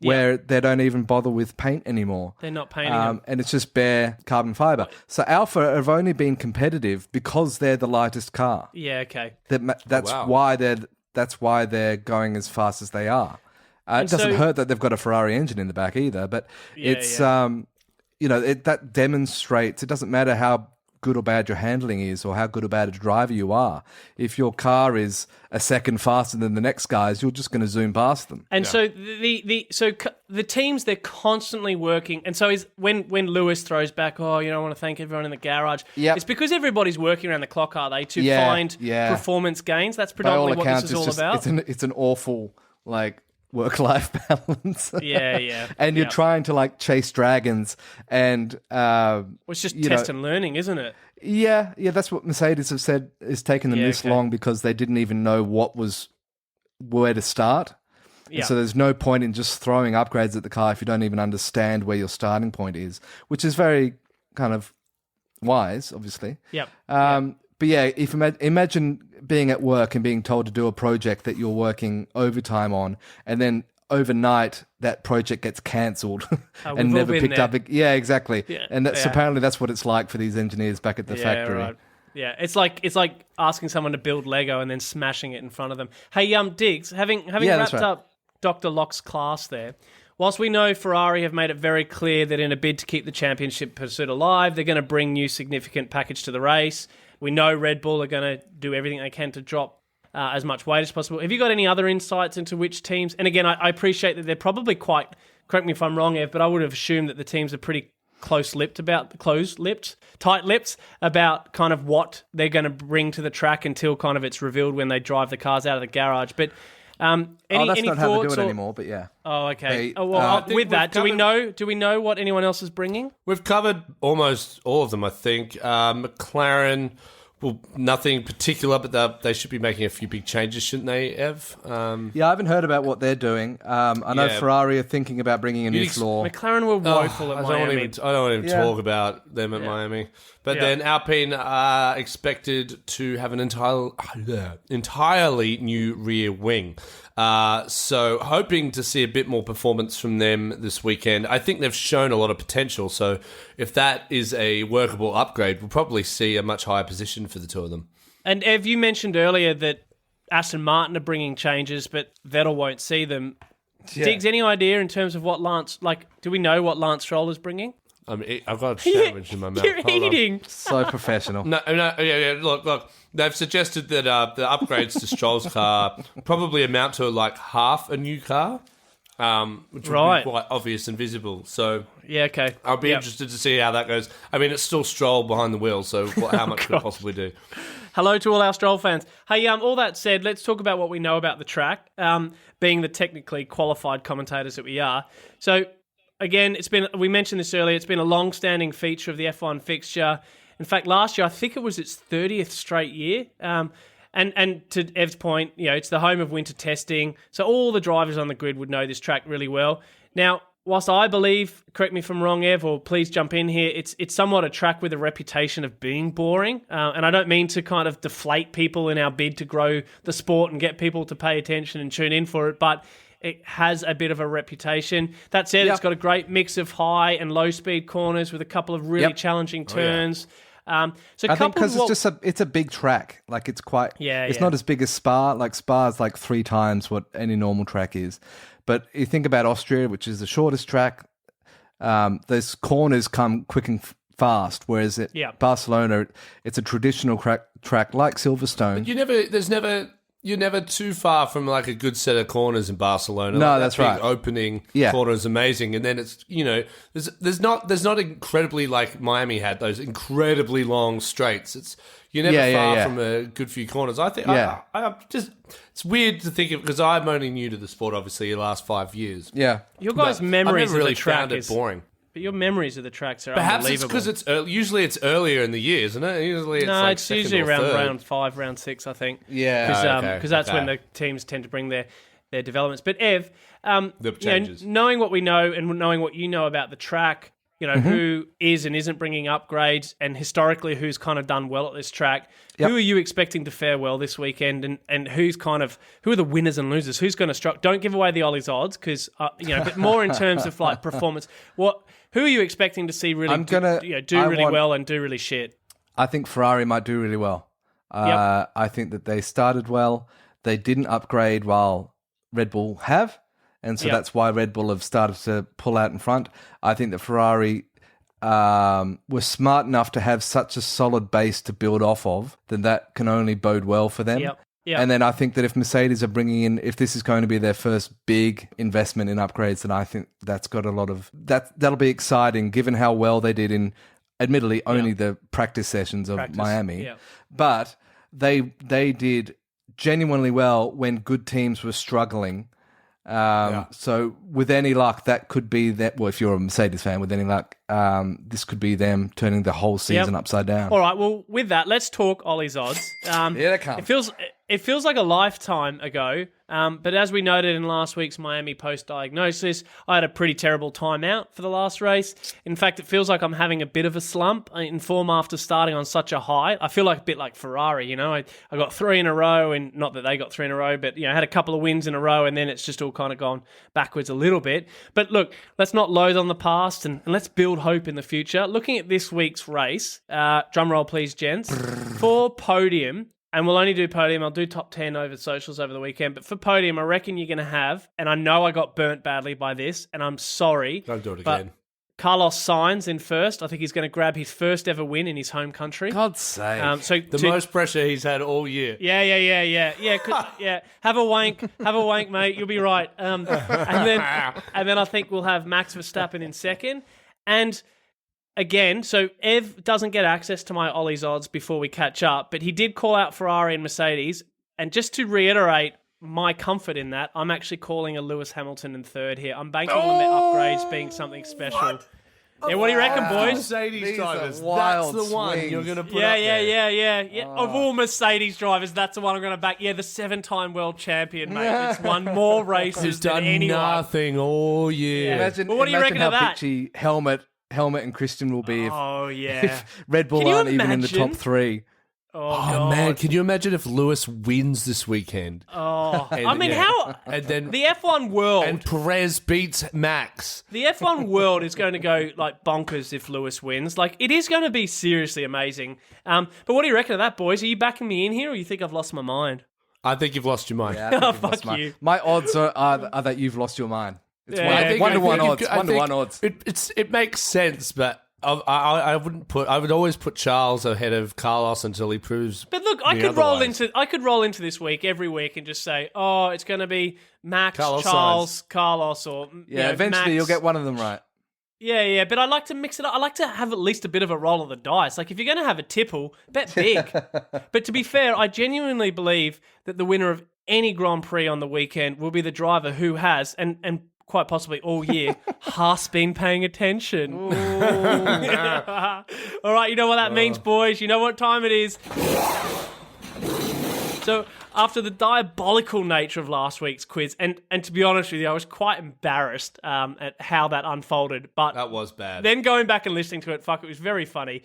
where they don't even bother with paint anymore. They're not painting them. And it's just bare carbon fiber. So Alfa have only been competitive because they're the lightest car. Yeah, okay. That's why they're going as fast as they are. It doesn't hurt that they've got a Ferrari engine in the back either, but that demonstrates it doesn't matter how good or bad your handling is or how good or bad a driver you are. If your car is a second faster than the next guys, you're just going to zoom past them. And so the teams, they're constantly working. And so when Lewis throws back, I want to thank everyone in the garage. Yep. It's because everybody's working around the clock, are they, to find performance gains? That's predominantly what this is all about. It's an awful work-life balance. Yeah. And you're trying to chase dragons and it's just test and learning, isn't it? Yeah, that's what Mercedes have said is taking them this long because they didn't even know where to start. Yeah. And so there's no point in just throwing upgrades at the car if you don't even understand where your starting point is, which is very kind of wise, obviously. Yep. But yeah, if imagine being at work and being told to do a project that you're working overtime on, and then overnight that project gets cancelled and never picked up. Yeah, exactly. Yeah, and apparently that's what it's like for these engineers back at the factory. Right. Yeah, it's like asking someone to build Lego and then smashing it in front of them. Hey, Digz, having wrapped up Dr. Locke's class there. Whilst we know Ferrari have made it very clear that in a bid to keep the championship pursuit alive, they're going to bring new significant package to the race. We know Red Bull are going to do everything they can to drop as much weight as possible. Have you got any other insights into which teams? And again, I appreciate that they're probably quite, correct me if I'm wrong, Ev, but I would have assumed that the teams are pretty tight-lipped about kind of what they're going to bring to the track until kind of it's revealed when they drive the cars out of the garage. But that's any not how thoughts they do it anymore, but yeah. Oh, okay. I With that, do we know what anyone else is bringing? We've covered almost all of them, I think. McLaren, well, nothing particular, but they should be making a few big changes, shouldn't they, Ev? Yeah, I haven't heard about what they're doing. I know Ferrari are thinking about bringing a new floor. McLaren were woeful at Miami. I don't want to even talk about them at Miami. But then Alpine are expected to have an entirely new rear wing. So hoping to see a bit more performance from them this weekend. I think they've shown a lot of potential. So if that is a workable upgrade, we'll probably see a much higher position for the two of them. And Ev, you mentioned earlier that Aston Martin are bringing changes, but Vettel won't see them. Yeah. Diggs, any idea in terms of what do we know what Lance Stroll is bringing? I've got a sandwich in my mouth. You're eating. So professional. Look. They've suggested that the upgrades to Stroll's car probably amount to like half a new car, which would be quite obvious and visible. So okay. I'll be interested to see how that goes. I mean, it's still Stroll behind the wheel, so how much could it possibly do? Hello to all our Stroll fans. Hey, all that said, let's talk about what we know about the track, being the technically qualified commentators that we are. So, again, we mentioned this earlier, it's been a long-standing feature of the F1 fixture. In fact, last year, I think it was its 30th straight year. And to Ev's point, it's the home of winter testing. So all the drivers on the grid would know this track really well. Now, whilst I believe, correct me if I'm wrong, Ev, or please jump in here, it's somewhat a track with a reputation of being boring. And I don't mean to kind of deflate people in our bid to grow the sport and get people to pay attention and tune in for it, but it has a bit of a reputation. That said, It's got a great mix of high and low speed corners with a couple of really challenging turns. I think because it's a big track. Like it's quite. It's not as big as Spa. Like Spa is like 3 times what any normal track is. But you think about Austria, which is the shortest track. Those corners come quick and fast, whereas at Barcelona, it's a traditional track like Silverstone. But you're never too far from like a good set of corners in Barcelona. No, like that's that big right. Opening corner is amazing, and then it's there's not incredibly like Miami had those incredibly long straights. You're never far from a good few corners. I think it's weird to think of because I'm only new to the sport. Obviously, the last 5 years. Yeah, your guys' memories really of the track is boring. But your memories of the tracks are perhaps unbelievable. Perhaps it's because usually it's earlier in the year, isn't it? It's usually around round 5, round 6, I think. Yeah, because that's when the teams tend to bring their developments. But Ev, the changes. Knowing what we know and knowing what you know about the track, who is and isn't bringing upgrades, and historically who's kind of done well at this track. Yep. Who are you expecting to fare well this weekend, and who are the winners and losers? Who's going to struggle? Don't give away the Ollie's odds because but more in terms of like performance. Who are you expecting to see really do really well and do really shit? I think Ferrari might do really well. I think that they started well. They didn't upgrade while Red Bull have. And so that's why Red Bull have started to pull out in front. I think that Ferrari were smart enough to have such a solid base to build off of, that can only bode well for them. Yep. And then I think that if Mercedes are bringing in, if this is going to be their first big investment in upgrades, then I think that's got a lot of... That'll be exciting, given how well they did in, admittedly, only the practice sessions of Miami. Yep. But they did genuinely well when good teams were struggling. So with any luck, that could be that. Well, if you're a Mercedes fan, with any luck, this could be them turning the whole season upside down. All right. Well, with that, let's talk Ollie's odds. Here they come. It feels like a lifetime ago, but as we noted in last week's Miami post-diagnosis, I had a pretty terrible time out for the last race. In fact, it feels like I'm having a bit of a slump in form after starting on such a high. I feel like a bit like Ferrari, you know. I got 3 in a row, and not that they got 3 in a row, but, you know, I had a couple of wins in a row, and then it's just all kind of gone backwards a little bit. But look, let's not loathe on the past, and let's build hope in the future. Looking at this week's race, drum roll please, gents, for podium. And we'll only do podium. I'll do top 10 over socials over the weekend. But for podium, I reckon you're going to have, and I know I got burnt badly by this, and I'm sorry. Don't do it again. Carlos Sainz in first. I think he's going to grab his first ever win in his home country. God's sake. Most pressure he's had all year. Yeah. Have a wank, mate. You'll be right. And then I think we'll have Max Verstappen in second. And again, so Ev doesn't get access to my Ollie's odds before we catch up, but he did call out Ferrari and Mercedes. And just to reiterate my comfort in that, I'm actually calling a Lewis Hamilton in third here. I'm banking on the upgrades being something special. What? Yeah, what do you reckon, boys? Mercedes drivers. Wild That's the one swings. you're going to put up there. Yeah. Of all Mercedes drivers, that's the one I'm going to back. Yeah, the 7-time world champion, mate. It's won more races Who's than done anyone. nothing all year. Yeah. Imagine, Well, what do you reckon how of that? bitchy Helmet and Christian will be Yeah. if Red Bull Can you aren't even in the imagine? top 3. Oh, Oh God. man, can you imagine if Lewis wins this weekend? Oh, And- I mean, yeah. how And then the F1 world, and Perez beats Max. the F1 world is going to go like bonkers if Lewis wins. Like, it is going to be seriously amazing. But what do you reckon of that, boys? Are you backing me in here, or you think I've lost my mind? I think you've lost your mind. Yeah, I think Oh, you've lost fuck you. My odds are that you've lost your mind. It's Yeah, one, I think- one to one I odds. think- I 1 to think 1 odds. It makes sense, but I wouldn't put. I would always put Charles ahead of Carlos until he proves. But look, I me could roll otherwise. into this week every week and just say, oh, it's going to be Max, Carlos Charles, Carlos, or Yeah, eventually Max. you'll get one of them right. Yeah, but I like to mix it up. I like to have at least a bit of a roll of the dice. Like, if you're going to have a tipple, bet big. But to be fair, I genuinely believe that the winner of any Grand Prix on the weekend will be the driver who has, and quite possibly all year, Haas been paying attention. All right, you know what that means, boys. You know what time it is. So, after the diabolical nature of last week's quiz, and to be honest with you, I was quite embarrassed at how that unfolded. But That was bad. then going back and listening to it, it was very funny.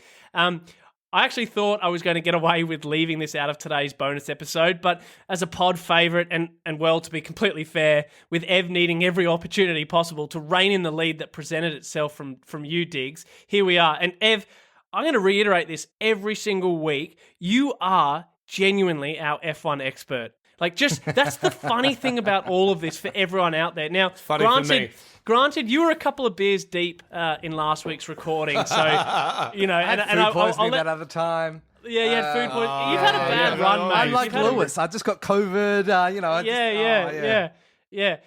I actually thought I was going to get away with leaving this out of today's bonus episode, but as a pod favourite, and well, to be completely fair, with Ev needing every opportunity possible to rein in the lead that presented itself from you, Digz, here we are. And Ev, I'm going to reiterate this every single week. You are genuinely our F1 expert. Like, just, that's the funny thing about all of this for everyone out there. Now, Funny for me. Granted, you were a couple of beers deep in last week's recording, so, you know, I had food poisoning that other time. Yeah, you had food poisoning. You've had a bad run, mate. I'm like You've had a- Lewis. I just got COVID. Yeah.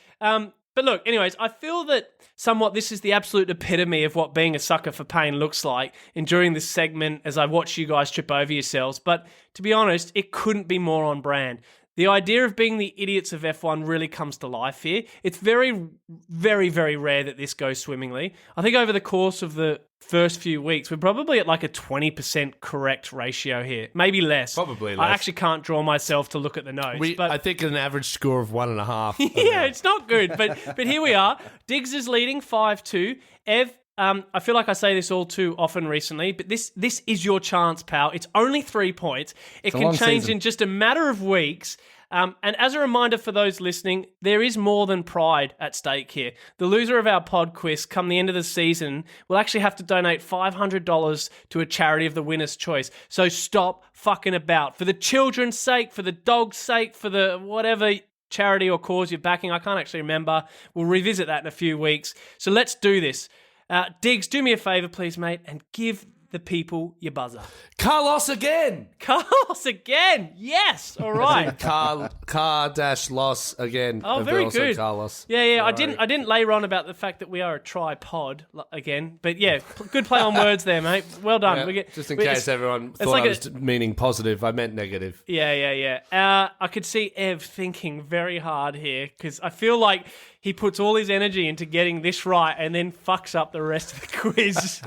But look, anyways, I feel that somewhat this is the absolute epitome of what being a sucker for pain looks like enduring this segment as I watch you guys trip over yourselves. But to be honest, it couldn't be more on brand. The idea of being the idiots of F1 really comes to life here. It's very, very, very rare that this goes swimmingly. I think over the course of the first few weeks, we're probably at like a 20% correct ratio here. Maybe less. Probably I less. actually can't draw myself to look at the notes. But I think an average score of 1.5. yeah, it's not good. But here we are. Digz is leading 5-2. Ev, I feel like I say this all too often recently, but this is your chance, pal. It's only 3 points. It a can long change season. in just a matter of weeks. And as a reminder for those listening, there is more than pride at stake here. The loser of our pod quiz come the end of the season will actually have to donate $500 to a charity of the winner's choice. So stop fucking about. For the children's sake, for the dog's sake, for the whatever charity or cause you're backing, I can't actually remember. We'll revisit that in a few weeks. So let's do this. Digz, do me a favor, please, mate, and give the people your buzzer. Carlos again. Carlos again. Yes. All right. Car-loss again. Oh, and very also good. Carlos. Yeah. I didn't labour on about the fact that we are a tripod again, but yeah, good play on words there, mate. Well done. Yeah, just in case everyone thought I was meaning positive, I meant negative. Yeah. I could see Ev thinking very hard here because I feel like he puts all his energy into getting this right and then fucks up the rest of the quiz.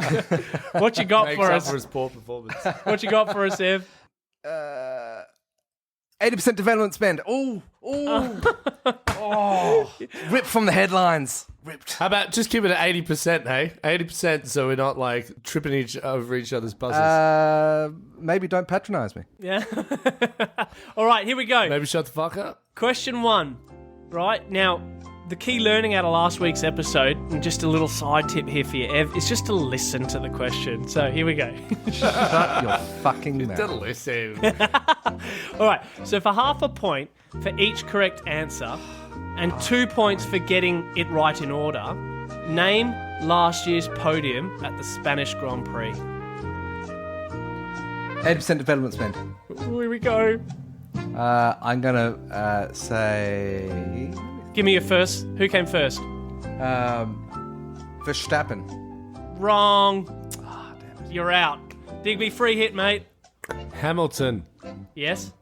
What you got Makes for up us? for his poor performance. What you got for us, Ev? 80% development spend. Oh, ripped from the headlines. Ripped. How about just keep it at 80%, hey? 80% so we're not like tripping over each other's buzzers. Maybe don't patronise me. Yeah. All right, here we go. Maybe shut the fuck up. Question 1. Right now, the key learning out of last week's episode, and just a little side tip here for you, Ev, is just to listen to the question. So here we go. Shut your fucking mouth. Don't listen. All right, so for half a point for each correct answer and 2 points for getting it right in order, name last year's podium at the Spanish Grand Prix. 80% development spend. Here we go. I'm going to say... Give me your first. Who came first? Verstappen. Wrong. Ah, damn it. You're out. Digby, free hit, mate. Hamilton. Yes.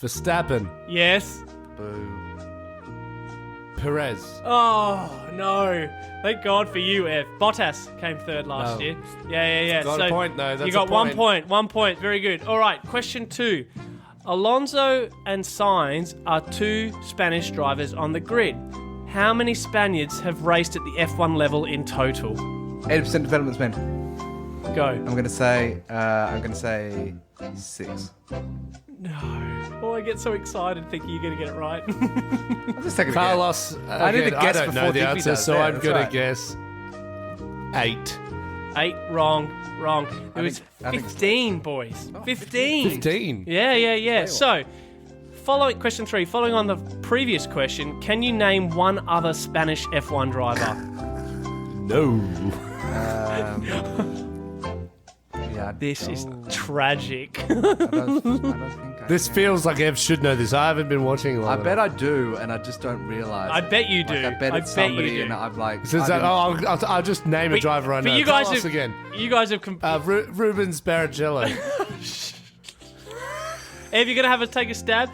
Verstappen. Yes. Boo. Perez. Oh, no. Thank God for you, Ev. Bottas came third last Oh. year. Yeah. Got a point, though. That's you got a 1 point. point. 1 point. Very good. All right, question 2. Alonso and Sainz are 2 Spanish drivers on the grid. How many Spaniards have raced at the F1 level in total? 80% development spend. Go. I'm going to say 6. No. Oh, I get so excited thinking you're going to get it right. I'm just taking a Carlos. I need to again, guess I don't know before the Digby answer, does. so Yeah, I'm that's going right. to guess 8. 8, wrong. It was I think 15, boys. 15. 15. Yeah. So, question 3. Following on the previous question, can you name one other Spanish F1 driver? No. Yeah, This is tragic. I don't think I This can. feels like Ev should know this. I haven't been watching a lot I of bet it. I do, and I just don't realise. I bet you Like, do. I bet it's somebody, and I'm like... So is I that, didn't- I'll just name a But- driver I but know. you guys Carlos have- again. You guys have... Rubens Barrichello. Ev, you're going to have us take a stab?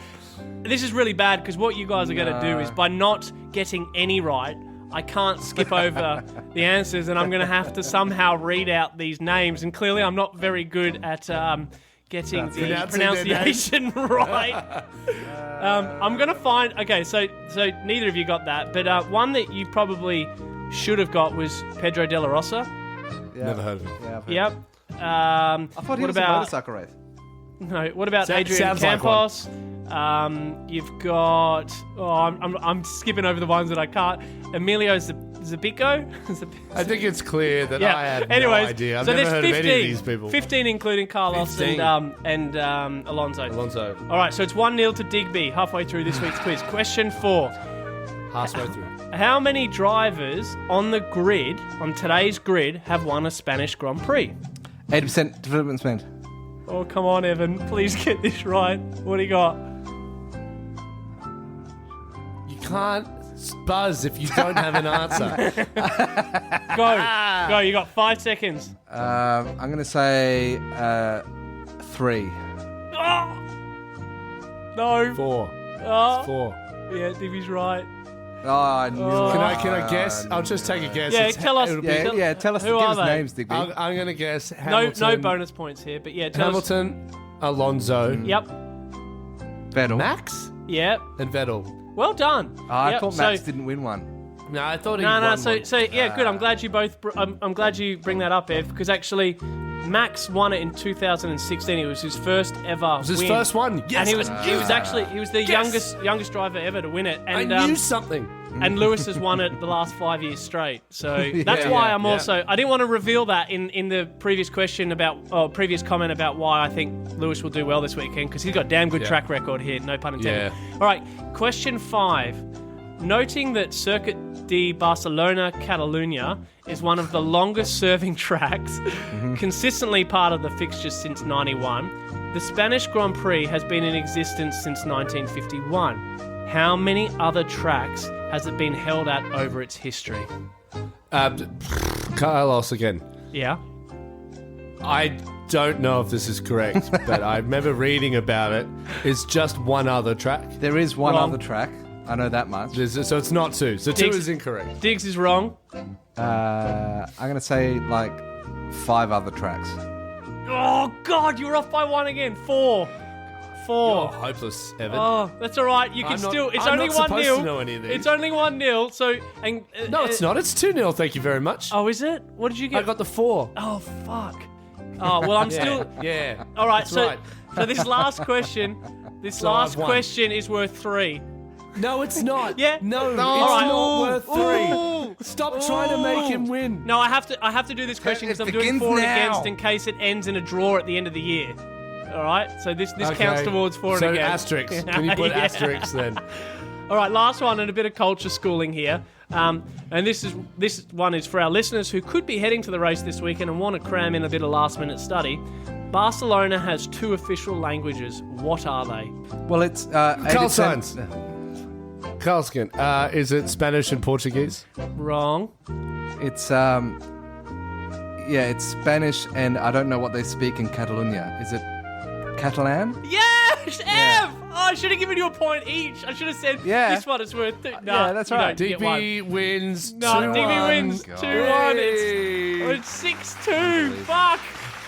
This is really bad because what you guys are going to do is by not getting any right, I can't skip over the answers and I'm going to have to somehow read out these names. And clearly I'm not very good at getting the Pronouncing their pronunciation right. I'm going to find... Okay, so neither of you got that. But one that you probably should have got was Pedro de la Rosa. Yeah. Never heard of him. Yeah, I've heard. Yep. I thought he what was a about... motorcycle race. No, what about Adrian sounds like Campos? You've got... Oh, I'm skipping over the ones that I can't. Emilio Zabico? I think it's clear that Yeah. I have Anyways, no idea. I've so never there's heard 15, of any of these people. 15 including Carlos 15. and Alonso. Alonso. All right, so it's 1-0 to Digby halfway through this week's quiz. Question 4. Halfway through. How many drivers on the grid, on today's grid, have won a Spanish Grand Prix? 80% development spend. Oh, come on, Evan. Please get this right. What do you got? You can't buzz if you don't have an answer. Go. You got 5 seconds. I'm going to say 3. Oh! No. 4. Oh. 4. Yeah, Digby's right. Oh, I knew it. Can I guess? I'll just take a guess. Yeah, It's- tell us. it'll be- Yeah, tell us. Who Give are us they? names, Digby. I'm going to guess No Hamilton. bonus points here, but yeah, tell us. Hamilton, Alonso, Yep. Vettel. Max, Yep. and Vettel. Well done. I Yep, thought Max didn't win one. No, I thought he No. won So one. yeah, good. I'm glad you both. I'm glad you bring that up, Ev, because actually, Max won it in 2016. It was his first ever. It was his win. first one. Yes, And he was the Yes. youngest driver ever to win it. I And knew something. and Lewis has won it the last 5 years straight. So that's why I'm also... I didn't want to reveal that in the previous question previous comment about why I think Lewis will do well this weekend, because he's got damn good track record here, no pun intended. Yeah. All right, question 5. Noting that circuit de Barcelona, Catalunya is one of the longest serving tracks, consistently part of the fixtures since 91. The Spanish Grand Prix has been in existence since 1951. How many other tracks has it been held at over its history? Carlos again. Yeah. I don't know if this is correct, but I remember reading about it. It's just one other track. There is one Wrong. other track. I know that much. So it's not two. So two Diggs- is incorrect. Diggs is wrong. I'm going to say like 5 other tracks. Oh, God, you're off by 1 again. 4. Oh, hopeless, Evan. Oh, that's all right. You can I'm not- still. It's I'm only not 1-0. supposed to know any of these. It's only 1-0. So and No, it's not. It's 2-0, thank you very much. Oh, is it? What did you get? I got the 4. Oh, fuck. Oh, well, I'm still. Yeah. All right. That's So, right. so this last question. This So last I've won. question is worth 3. No, it's not. Yeah. No, it's right. not worth 3. Ooh. Stop trying to make him win. No, I have to do this question because It I'm doing begins for and now. against in case it ends in a draw at the end of the year. All right. So this Okay. counts towards for and So against. asterisks. Can you put Yeah. asterisks then? All right, last one and a bit of culture schooling here. And this one is for our listeners who could be heading to the race this weekend and want to cram in a bit of last-minute study. Barcelona has 2 official languages. What are they? Well, it's... Carl Sainz. Carlskin, is it Spanish and Portuguese? Wrong. It's... it's Spanish, and I don't know what they speak in Catalonia. Is it Catalan? Yes, Ev! Oh, I should have given you a point each. I should have said Yeah. this one is worth 2. No, Yeah, that's you right. don't. You get one. DB wins 2-1. No, DB wins 2-1. Hey. It's 6-2. Fuck.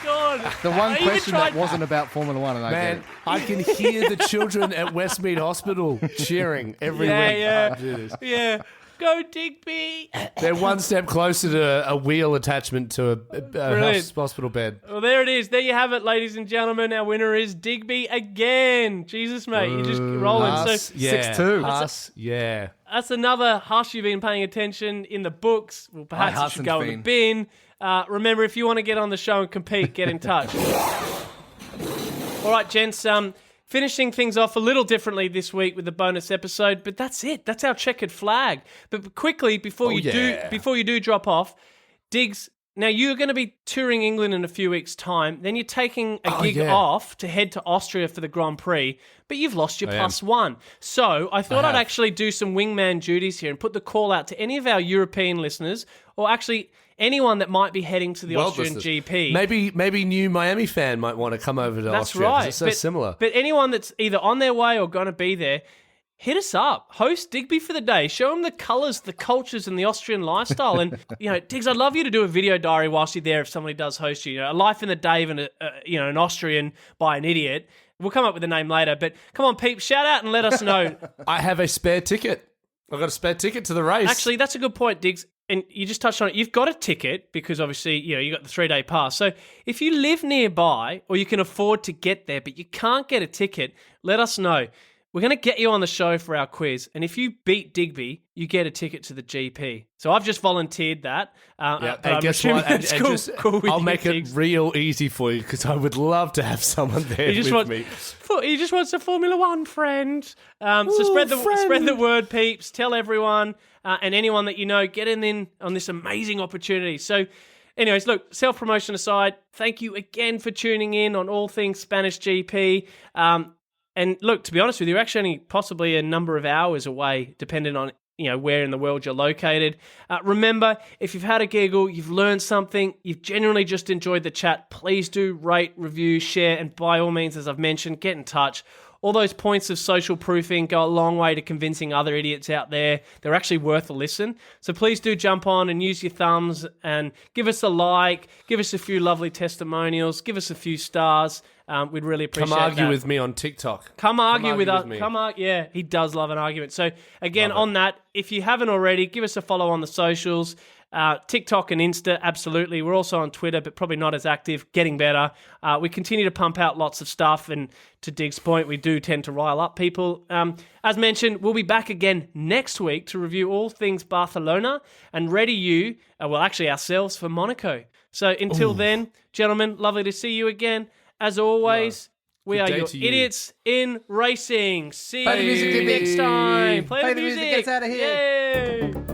God. The one I even question that tried- wasn't about Formula 1, and I get Man, it. I can hear the children at Westmead Hospital cheering every Yeah, week. yeah. I do this. Yeah. Go Digby. They're one step closer to a wheel attachment to a Brilliant. hospital bed. Well, there it is. There you have it, ladies and gentlemen. Our winner is Digby again. Jesus, mate. You're just rolling. Haas, So yeah. 6-2. Haas, yeah. that's another Haas you've been paying attention in the books. Well, perhaps it should Haas go in the bin. Remember, if you want to get on the show and compete, get in touch. All right, gents. Finishing things off a little differently this week with the bonus episode, but that's it. That's our checkered flag. But quickly, before you do drop off, Diggs. Now you're going to be touring England in a few weeks' time. Then you're taking a gig off to head to Austria for the Grand Prix, but you've lost your +1. So I thought I'd actually do some wingman duties here and put the call out to any of our European listeners, or actually anyone that might be heading to the Austrian GP. Maybe new Miami fan might want to come over to That's Austria. 'cause right. It's so similar. But anyone that's either on their way or going to be there, hit us up. Host Digby for the day. Show them the colours, the cultures, and the Austrian lifestyle. And, Diggs, I'd love you to do a video diary whilst you're there if somebody does host you. A life in the day of an Austrian by an idiot. We'll come up with a name later. But come on, peeps, shout out and let us know. I have a spare ticket. I've got a spare ticket to the race. Actually, that's a good point, Diggs. And you just touched on it. You've got a ticket because obviously, you got the 3-day pass. So if you live nearby or you can afford to get there, but you can't get a ticket, let us know. We're going to get you on the show for our quiz. And if you beat Digby, you get a ticket to the GP. So I've just volunteered that. Yeah, but and I'm guess assuming what? And that's just, with I'll you, make it Diggs. real easy for you because I would love to have someone there He just with wants, me. He just wants a Formula One friend. So spread the word, peeps. Tell everyone and anyone that you know, get in on this amazing opportunity. So, anyways, look, self-promotion aside, thank you again for tuning in on all things Spanish GP. And look, to be honest with you, you're actually only possibly a number of hours away, depending on where in the world you're located. Remember, if you've had a giggle, you've learned something, you've genuinely just enjoyed the chat, please do rate, review, share, and by all means, as I've mentioned, get in touch. All those points of social proofing go a long way to convincing other idiots out there they're actually worth a listen. So please do jump on and use your thumbs and give us a like, give us a few lovely testimonials, give us a few stars. We'd really appreciate that. Come argue with me on TikTok. Come argue with us. me. Yeah, he does love an argument. So again, on that, if you haven't already, give us a follow on the socials. TikTok and Insta, absolutely. We're also on Twitter, but probably not as active, getting better. We continue to pump out lots of stuff, and to Dig's point, we do tend to rile up people. As mentioned, we'll be back again next week to review all things Barcelona and ready you, ourselves, for Monaco. So until then, gentlemen, lovely to see you again. As always, we are day your to you. idiots in racing. See Play the music, you Digby. next time. Play the music, music. gets out of here. Yay.